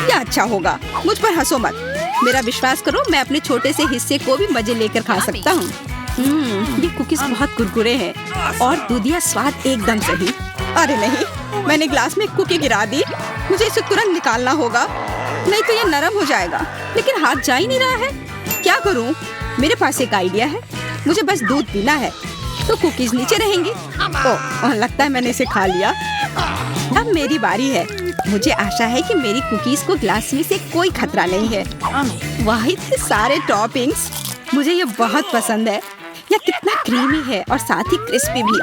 यह अच्छा होगा। मुझ पर हंसो मत। मेरा विश्वास करो, मैं अपने छोटे से हिस्से को भी मजे लेकर खा सकता हूँ। ये कुकीज बहुत कुरकुरे हैं और दूधिया स्वाद एकदम सही। अरे नहीं, मैंने ग्लास में कुकी गिरा दी। मुझे इसे तुरंत निकालना होगा, नहीं तो ये नरम हो जाएगा। लेकिन हाथ जा ही नहीं रहा है। क्या करूं? मेरे पास एक आइडिया है। मुझे बस दूध पीना है, तो कुकीज नीचे रहेंगी। ओह, लगता है मैंने इसे खा लिया। अब मेरी बारी है। मुझे आशा है कि मेरी कुकीज को ग्लास में से कोई खतरा नहीं है। वाह, इतने सारे टॉपिंग्स। मुझे ये बहुत पसंद है। यह कितना क्रीमी है और साथ ही क्रिस्पी भी।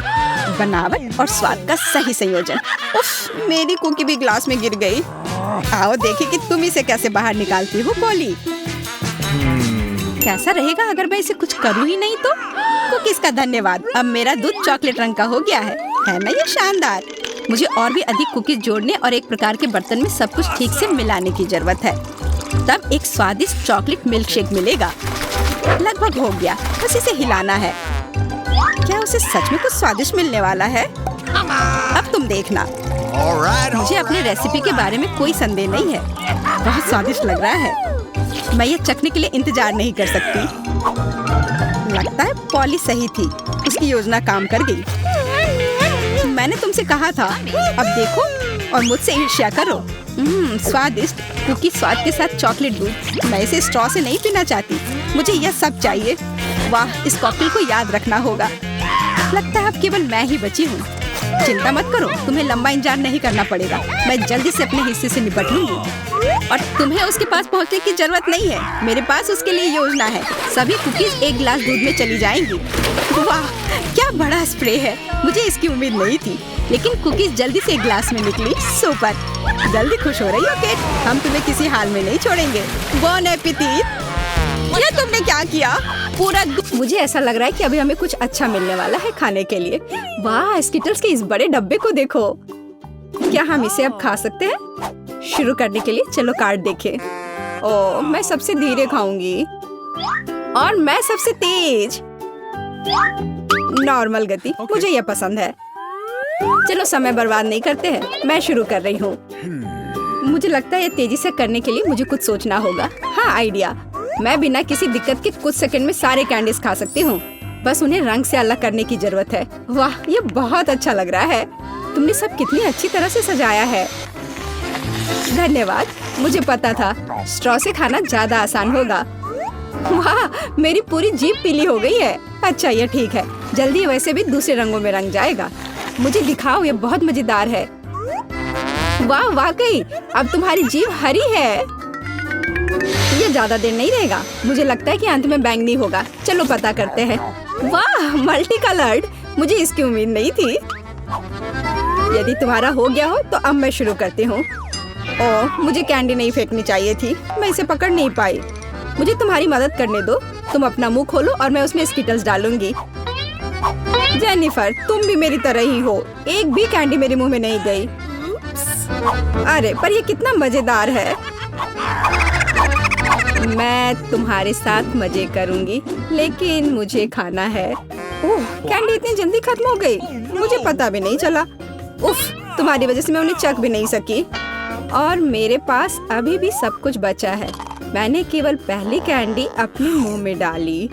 बनावट और स्वाद का सही संयोजन। उफ, मेरी कुकी भी ग्लास में गिर गई। आओ देखें कि तुम इसे कैसे बाहर निकालती हो पॉली। कैसा रहेगा अगर मैं इसे कुछ करूँ ही नहीं तो? कुकीज का धन्यवाद। अब मेरा दूध चॉकलेट रंग का हो गया है ना? ये शानदार। मुझे और भी अधिक कुकीज जोड़ने और एक प्रकार के बर्तन में सब कुछ ठीक से मिलाने की जरूरत है। तब एक स्वादिष्ट चॉकलेट मिल्क शेक मिलेगा। लगभग हो गया, बस इसे हिलाना है। क्या उसे सच में कुछ स्वादिष्ट मिलने वाला है? अब तुम देखना। मुझे अपने रेसिपी के बारे में कोई संदेह नहीं है। बहुत स्वादिष्ट लग रहा है। मैं ये चखने के लिए इंतजार नहीं कर सकती। लगता है पॉली सही थी। उसकी योजना काम कर गई। मैंने तुमसे कहा था। अब देखो और मुझसे ईर्ष्या करो। स्वादिष्ट कुकी स्वाद के साथ चॉकलेट दूध। मैं इसे स्ट्रॉ से नहीं पीना चाहती। मुझे यह सब चाहिए। वाह, इस कॉकटेल को याद रखना होगा। लगता है अब केवल मैं ही बची हूँ। चिंता मत करो, तुम्हें लंबा इंतजार नहीं करना पड़ेगा। मैं जल्दी से अपने हिस्से से निपट लूंगी और तुम्हें उसके पास पहुँचने की जरूरत नहीं है। मेरे पास उसके लिए योजना है। सभी कुकीज एक गिलास दूध में चली जाएंगी। वाह, क्या बड़ा स्प्रे है। मुझे इसकी उम्मीद नहीं थी, लेकिन कुकीज जल्दी से एक गिलास में निकली। सुपर। जल्दी खुश हो रही हो केट? हम तुम्हें किसी हाल में नहीं छोड़ेंगे। बॉन एपेटिट। ये तुमने क्या किया? पूरा मुझे ऐसा लग रहा है कि अभी हमें कुछ अच्छा मिलने वाला है खाने के लिए। वाह, स्किटल्स के इस बड़े डब्बे को देखो। क्या हम इसे अब खा सकते हैं? शुरू करने के लिए चलो कार्ड देखें। ओह, मैं सबसे धीरे खाऊंगी और मैं सबसे तेज। नॉर्मल गति, मुझे यह पसंद है। चलो समय बर्बाद नहीं करते हैं। मैं शुरू कर रही हूँ। मुझे लगता है ये तेजी से करने के लिए मुझे कुछ सोचना होगा। हाँ, आइडिया। मैं बिना किसी दिक्कत के कुछ सेकंड में सारे कैंडीज खा सकती हूँ। बस उन्हें रंग से अलग करने की जरूरत है। वाह, ये बहुत अच्छा लग रहा है। तुमने सब कितनी अच्छी तरह से सजाया है। धन्यवाद। मुझे पता था स्ट्रॉ से खाना ज्यादा आसान होगा। वाह, मेरी पूरी जीभ पीली हो गई है। अच्छा, ये ठीक है। जल्दी वैसे भी दूसरे रंगों में रंग जाएगा। मुझे दिखाओ, ये बहुत मजेदार है। वाह वाकई, अब तुम्हारी जीभ हरी है। ये ज्यादा देर नहीं रहेगा। मुझे लगता है कि अंत में बैंगनी होगा। चलो पता करते हैं। वाह, मल्टी कलर्ड, मुझे इसकी उम्मीद नहीं थी। यदि तुम्हारा हो गया हो तो अब मैं शुरू करती हूँ। ओह, मुझे कैंडी नहीं फेंकनी चाहिए थी। मैं इसे पकड़ नहीं पाई। मुझे तुम्हारी मदद करने दो। तुम अपना मुंह खोलो और मैं उसमें स्किटल्स डालूंगी। जेनिफर, तुम भी मेरी तरह ही हो। एक भी कैंडी मेरे मुंह में नहीं गई। अरे पर ये कितना मजेदार है। मैं तुम्हारे साथ मजे करूंगी, लेकिन मुझे खाना है। ओह, कैंडी इतनी जल्दी खत्म हो गई, मुझे पता भी नहीं चला। उफ, तुम्हारी वजह से मैं उन्हें चख भी नहीं सकी। और मेरे पास अभी भी सब कुछ बचा है। मैंने केवल पहली कैंडी अपने मुंह में डाली।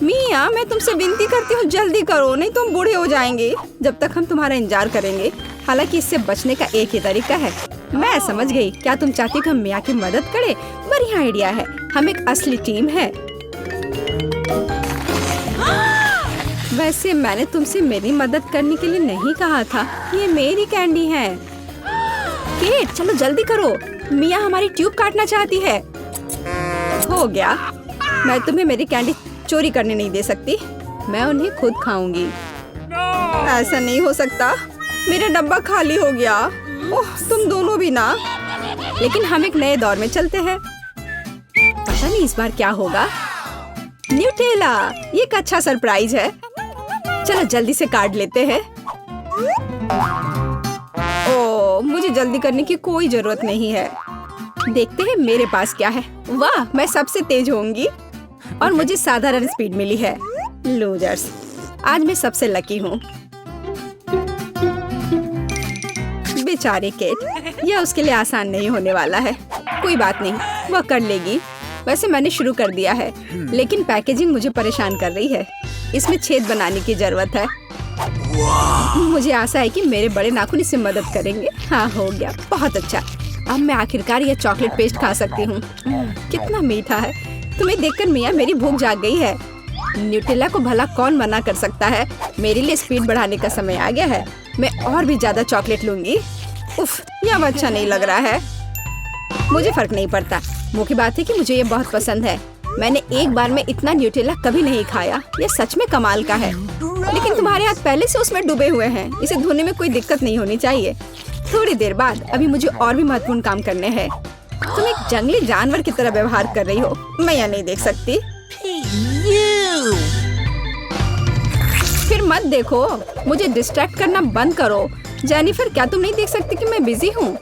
मिया, मैं तुमसे विनती करती हूँ, जल्दी करो, नहीं तो हम बूढ़े हो जाएंगे जब तक हम तुम्हारा इंतजार करेंगे। हालांकि इससे बचने का एक ही तरीका है। मैं समझ गई। क्या तुम चाहती हो कि हम मिया की मदद करें? बढ़िया आइडिया है। हम एक असली टीम है। वैसे मैंने तुमसे मेरी मदद करने के लिए नहीं कहा था। ये मेरी कैंडी है। केट, चलो जल्दी करो। मिया हमारी ट्यूब काटना चाहती है। हो गया। मैं तुम्हें मेरी कैंडी चोरी करने नहीं दे सकती। मैं उन्हें खुद खाऊंगी। ऐसा नहीं हो सकता। मेरा डब्बा खाली हो गया। ओह, तुम दोनों भी ना। लेकिन हम एक नए दौर में चलते हैं। पता नहीं इस बार क्या होगा। न्यूटेला, ये एक अच्छा सरप्राइज है। चलो जल्दी से काट लेते हैं। ओह, मुझे जल्दी करने की कोई जरूरत नहीं है। देखते हैं मेरे पास क्या है। वाह, मैं सबसे तेज होंगी और मुझे साधारण स्पीड मिली है। लूजर्स, आज मैं सबसे लकी हूँ। बेचारी केट, यह उसके लिए आसान नहीं होने वाला है। कोई बात नहीं, वह कर लेगी। वैसे मैंने शुरू कर दिया है, लेकिन पैकेजिंग मुझे परेशान कर रही है। इसमें छेद बनाने की जरूरत है। मुझे आशा है कि मेरे बड़े नाखून इससे मदद करेंगे। हाँ, हो गया, बहुत अच्छा। अब मैं आखिरकार यह चॉकलेट पेस्ट खा सकती हूँ। कितना मीठा है। तुम्हें देखकर मिया मेरी भूख जाग गई है। न्यूटेला को भला कौन मना कर सकता है। मेरे लिए स्पीड बढ़ाने का समय आ गया है। मैं और भी ज्यादा चॉकलेट लूंगी। उफ, यह अब अच्छा नहीं लग रहा है। मुझे फर्क नहीं पड़ता। मुख्य बात है कि मुझे ये बहुत पसंद है। मैंने एक बार में इतना न्यूटेला कभी नहीं खाया। यह सच में कमाल का है। लेकिन तुम्हारे हाथ पहले से उसमें डूबे हुए हैं। इसे धोने में कोई दिक्कत नहीं होनी चाहिए। थोड़ी देर बाद अभी मुझे और भी महत्वपूर्ण काम करने हैं। तुम एक जंगली जानवर की तरह व्यवहार कर रही हो। मैं यह नहीं देख सकती। फिर मत देखो। मुझे डिस्ट्रैक्ट करना बंद करो। जेनिफर, क्या तुम नहीं देख सकती कि मैं बिजी हूँ?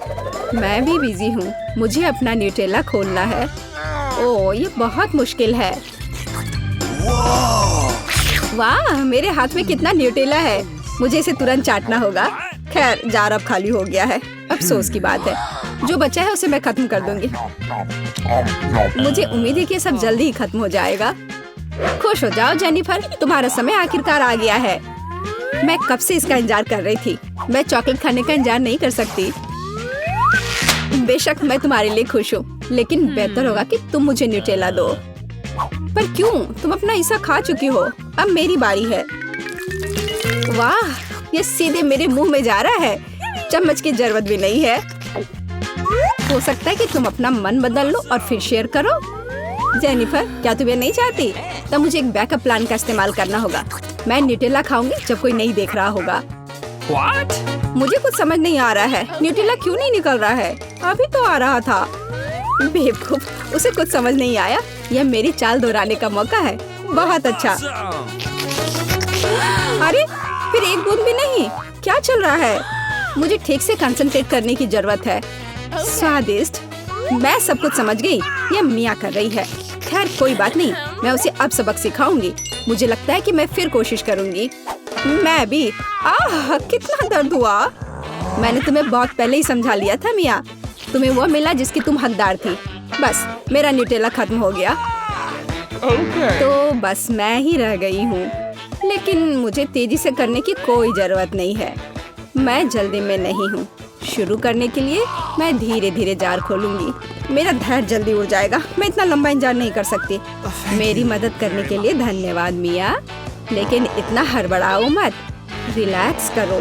मैं भी बिजी हूँ। मुझे अपना न्यूटेला खोलना है। ओह, ये बहुत मुश्किल है। वाह, मेरे हाथ में कितना न्यूटेला है। मुझे इसे तुरंत चाटना होगा। खैर, जार अब खाली हो गया है। अफसोस की बात है। जो बचा है उसे मैं खत्म कर दूंगी। मुझे उम्मीद है कि सब जल्दी ही खत्म हो जाएगा। खुश हो जाओ जेनिफर, तुम्हारा समय आखिरकार आ गया है। मैं कब से इसका इंतजार कर रही थी। मैं चॉकलेट खाने का इंतजार नहीं कर सकती। बेशक मैं तुम्हारे लिए खुश हूँ, लेकिन बेहतर होगा कि तुम मुझे न्यूटेला दो। पर क्यों? तुम अपना हिस्सा खा चुकी हो। अब मेरी बारी है। वाह, ये सीधे मेरे मुंह में जा रहा है। चम्मच की जरूरत भी नहीं है। हो सकता है कि तुम अपना मन बदल लो और फिर शेयर करो। जेनिफर, क्या तुम ये नहीं चाहती? तब मुझे एक बैकअप प्लान का इस्तेमाल करना होगा। मैं न्यूटेला खाऊंगी जब कोई नहीं देख रहा होगा। What? मुझे कुछ समझ नहीं आ रहा है। न्यूटेला क्यों नहीं निकल रहा है? अभी तो आ रहा था। बेवकूफ, उसे कुछ समझ नहीं आया। यह मेरी चाल दोहराने का मौका है। बहुत अच्छा। अरे, फिर एक बूंद भी नहीं। क्या चल रहा है? मुझे ठीक से कंसंट्रेट करने की जरूरत है। स्वादिष्ट। मैं सब कुछ समझ गई। यह मिया कर रही है। खैर, कोई बात नहीं। मैं उसे अब सबक सिखाऊंगी। मुझे लगता है कि मैं फिर कोशिश करूंगी। मैं भी। आह, कितना दर्द हुआ। मैंने तुम्हें बहुत पहले ही समझा लिया था मिया। तुम्हें वो मिला जिसकी तुम हकदार थी। बस, मेरा न्यूटेला खत्म हो गया। तो बस मैं ही रह गई हूँ। लेकिन मुझे तेजी से करने की कोई जरूरत नहीं है। मैं जल्दी में नहीं हूँ। शुरू करने के लिए मैं धीरे धीरे जार खोलूंगी। मेरा धैर्य जल्दी उड़ जाएगा। मैं इतना लंबा इंतजार नहीं कर सकती। मेरी मदद करने के लिए धन्यवाद मिया, लेकिन इतना हड़बड़ाओ मत। रिलैक्स करो।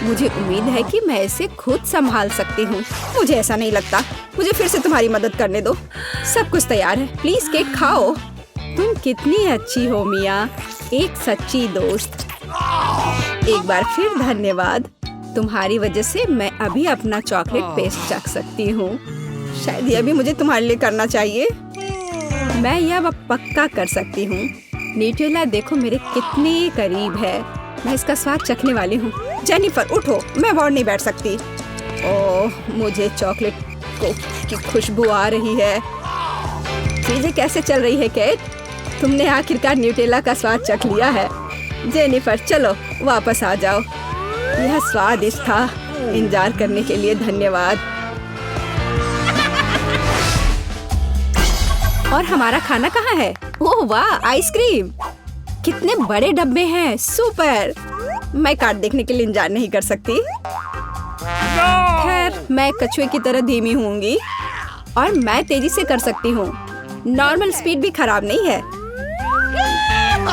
मुझे उम्मीद है कि मैं इसे खुद संभाल सकती हूँ। मुझे ऐसा नहीं लगता। मुझे फिर से तुम्हारी मदद करने दो। सब कुछ तैयार है। प्लीज केक खाओ। तुम कितनी अच्छी हो मिया, एक सच्ची दोस्त। एक बार फिर धन्यवाद। तुम्हारी वजह से मैं अभी अपना चॉकलेट पेस्ट चख सकती हूँ। शायद यह भी मुझे तुम्हारे लिए करना चाहिए। मैं यह पक्का कर सकती हूँ। न्यूटेला देखो मेरे कितने करीब है। मैं इसका स्वाद चखने वाली हूँ। जेनिफर उठो, मैं और नहीं बैठ सकती। ओह, मुझे चॉकलेट की खुशबू आ रही है। चीजें कैसे चल रही है केट? तुमने आखिरकार न्यूटेला का स्वाद चख लिया है। जेनिफर चलो वापस आ जाओ। यह स्वादिष्ट था। इंतजार करने के लिए धन्यवाद। और हमारा खाना कहाँ है? ओह वाह, आइसक्रीम। कितने बड़े डब्बे हैं। सुपर। मैं कार्ड देखने के लिए इंतजार नहीं कर सकती। खैर, मैं कछुए की तरह धीमी होंगी और मैं तेजी से कर सकती हूँ। नॉर्मल स्पीड भी खराब नहीं है।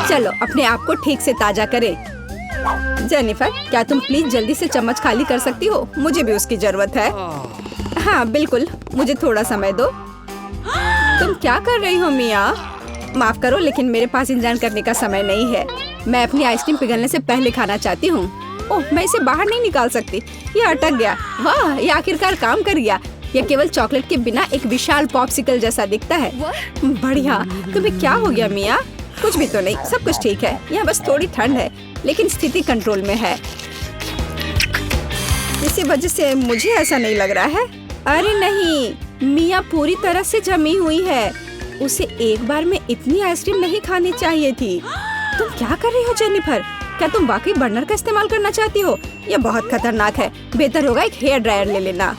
चलो अपने आप को ठीक से ताजा करें। जेनिफर, क्या तुम प्लीज जल्दी से चम्मच खाली कर सकती हो? मुझे भी उसकी जरूरत है। हाँ बिल्कुल, मुझे थोड़ा समय दो। तुम क्या कर रही हो मिया? माफ करो, लेकिन मेरे पास इंतजार करने का समय नहीं है। मैं अपनी आइसक्रीम पिघलने से पहले खाना चाहती हूँ। ओह, मैं इसे बाहर नहीं निकाल सकती। ये अटक गया। वाह, ये आखिरकार काम कर गया। यह केवल चॉकलेट के बिना एक विशाल पॉप्सिकल जैसा दिखता है। बढ़िया। तुम्हें क्या हो गया मिया? कुछ भी तो नहीं, सब कुछ ठीक है। यहाँ बस थोड़ी ठंड है, लेकिन स्थिति कंट्रोल में है। इसी वजह से मुझे ऐसा नहीं लग रहा है। अरे नहीं, मिया पूरी तरह से जमी हुई है। उसे एक बार में इतनी आइसक्रीम नहीं खानी चाहिए थी। तुम क्या कर रही हो जेनिफर? क्या तुम वाकई बर्नर का इस्तेमाल करना चाहती हो? यह बहुत खतरनाक है। बेहतर होगा एक हेयर ड्रायर ले लेना।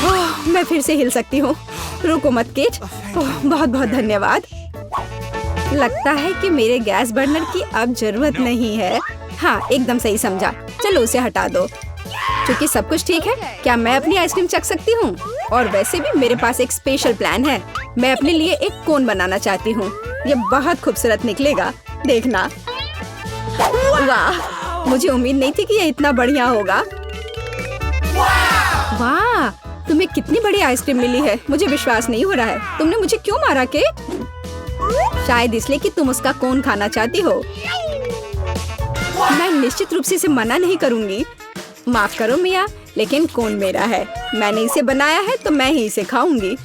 ओह, मैं फिर से हिल सकती हूँ। रुको मत केट। ओह, बहुत बहुत धन्यवाद। लगता है कि मेरे गैस बर्नर की अब जरूरत नहीं है। हाँ, एकदम सही समझा। चलो उसे हटा दो। क्योंकि सब कुछ ठीक है, क्या मैं अपनी आइसक्रीम चख सकती हूँ? और वैसे भी मेरे पास एक स्पेशल प्लान है। मैं अपने लिए एक कोन बनाना चाहती हूँ। ये बहुत खूबसूरत निकलेगा, देखना। वाह, मुझे उम्मीद नहीं थी कि ये इतना बढ़िया होगा। वाह, तुम्हें कितनी बड़ी आइसक्रीम मिली है। मुझे विश्वास नहीं हो रहा है। तुमने मुझे क्यों मारा केट? शायद इसलिए कि तुम उसका कोन खाना चाहती हो। मैं निश्चित रूप से इसे मना नहीं करूंगी। माफ करो मिया, लेकिन कोन मेरा है। मैंने इसे बनाया है तो मैं ही इसे खाऊंगी।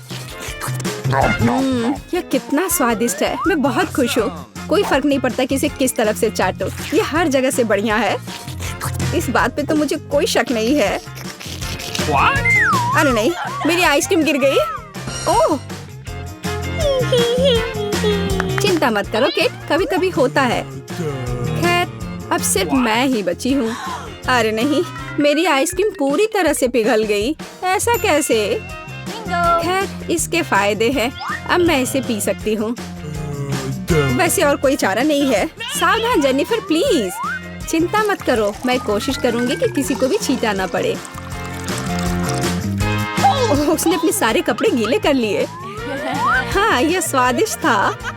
यह कितना स्वादिष्ट है। मैं बहुत खुश हूँ। कोई फर्क नहीं पड़ता कि इसे किस तरफ से चाटो। ये हर जगह से बढ़िया है। इस बात पे तो मुझे कोई शक नहीं है। अरे नहीं, मेरी आइसक्रीम गिर गई। ओह, चिंता मत करो केट, कभी कभी होता है। खैर, अब सिर्फ मैं ही बची हूँ। अरे नहीं, मेरी आइसक्रीम पूरी तरह से पिघल गई। ऐसा कैसे? खैर, इसके फायदे हैं। अब मैं इसे पी सकती हूँ। वैसे और कोई चारा नहीं है। सावधान जेनिफर, प्लीज। चिंता मत करो, मैं कोशिश करूंगी कि किसी को भी छींटा ना पड़े। ओह, उसने अपने सारे कपड़े गीले कर लिए। हाँ, यह स्वादिष्ट था।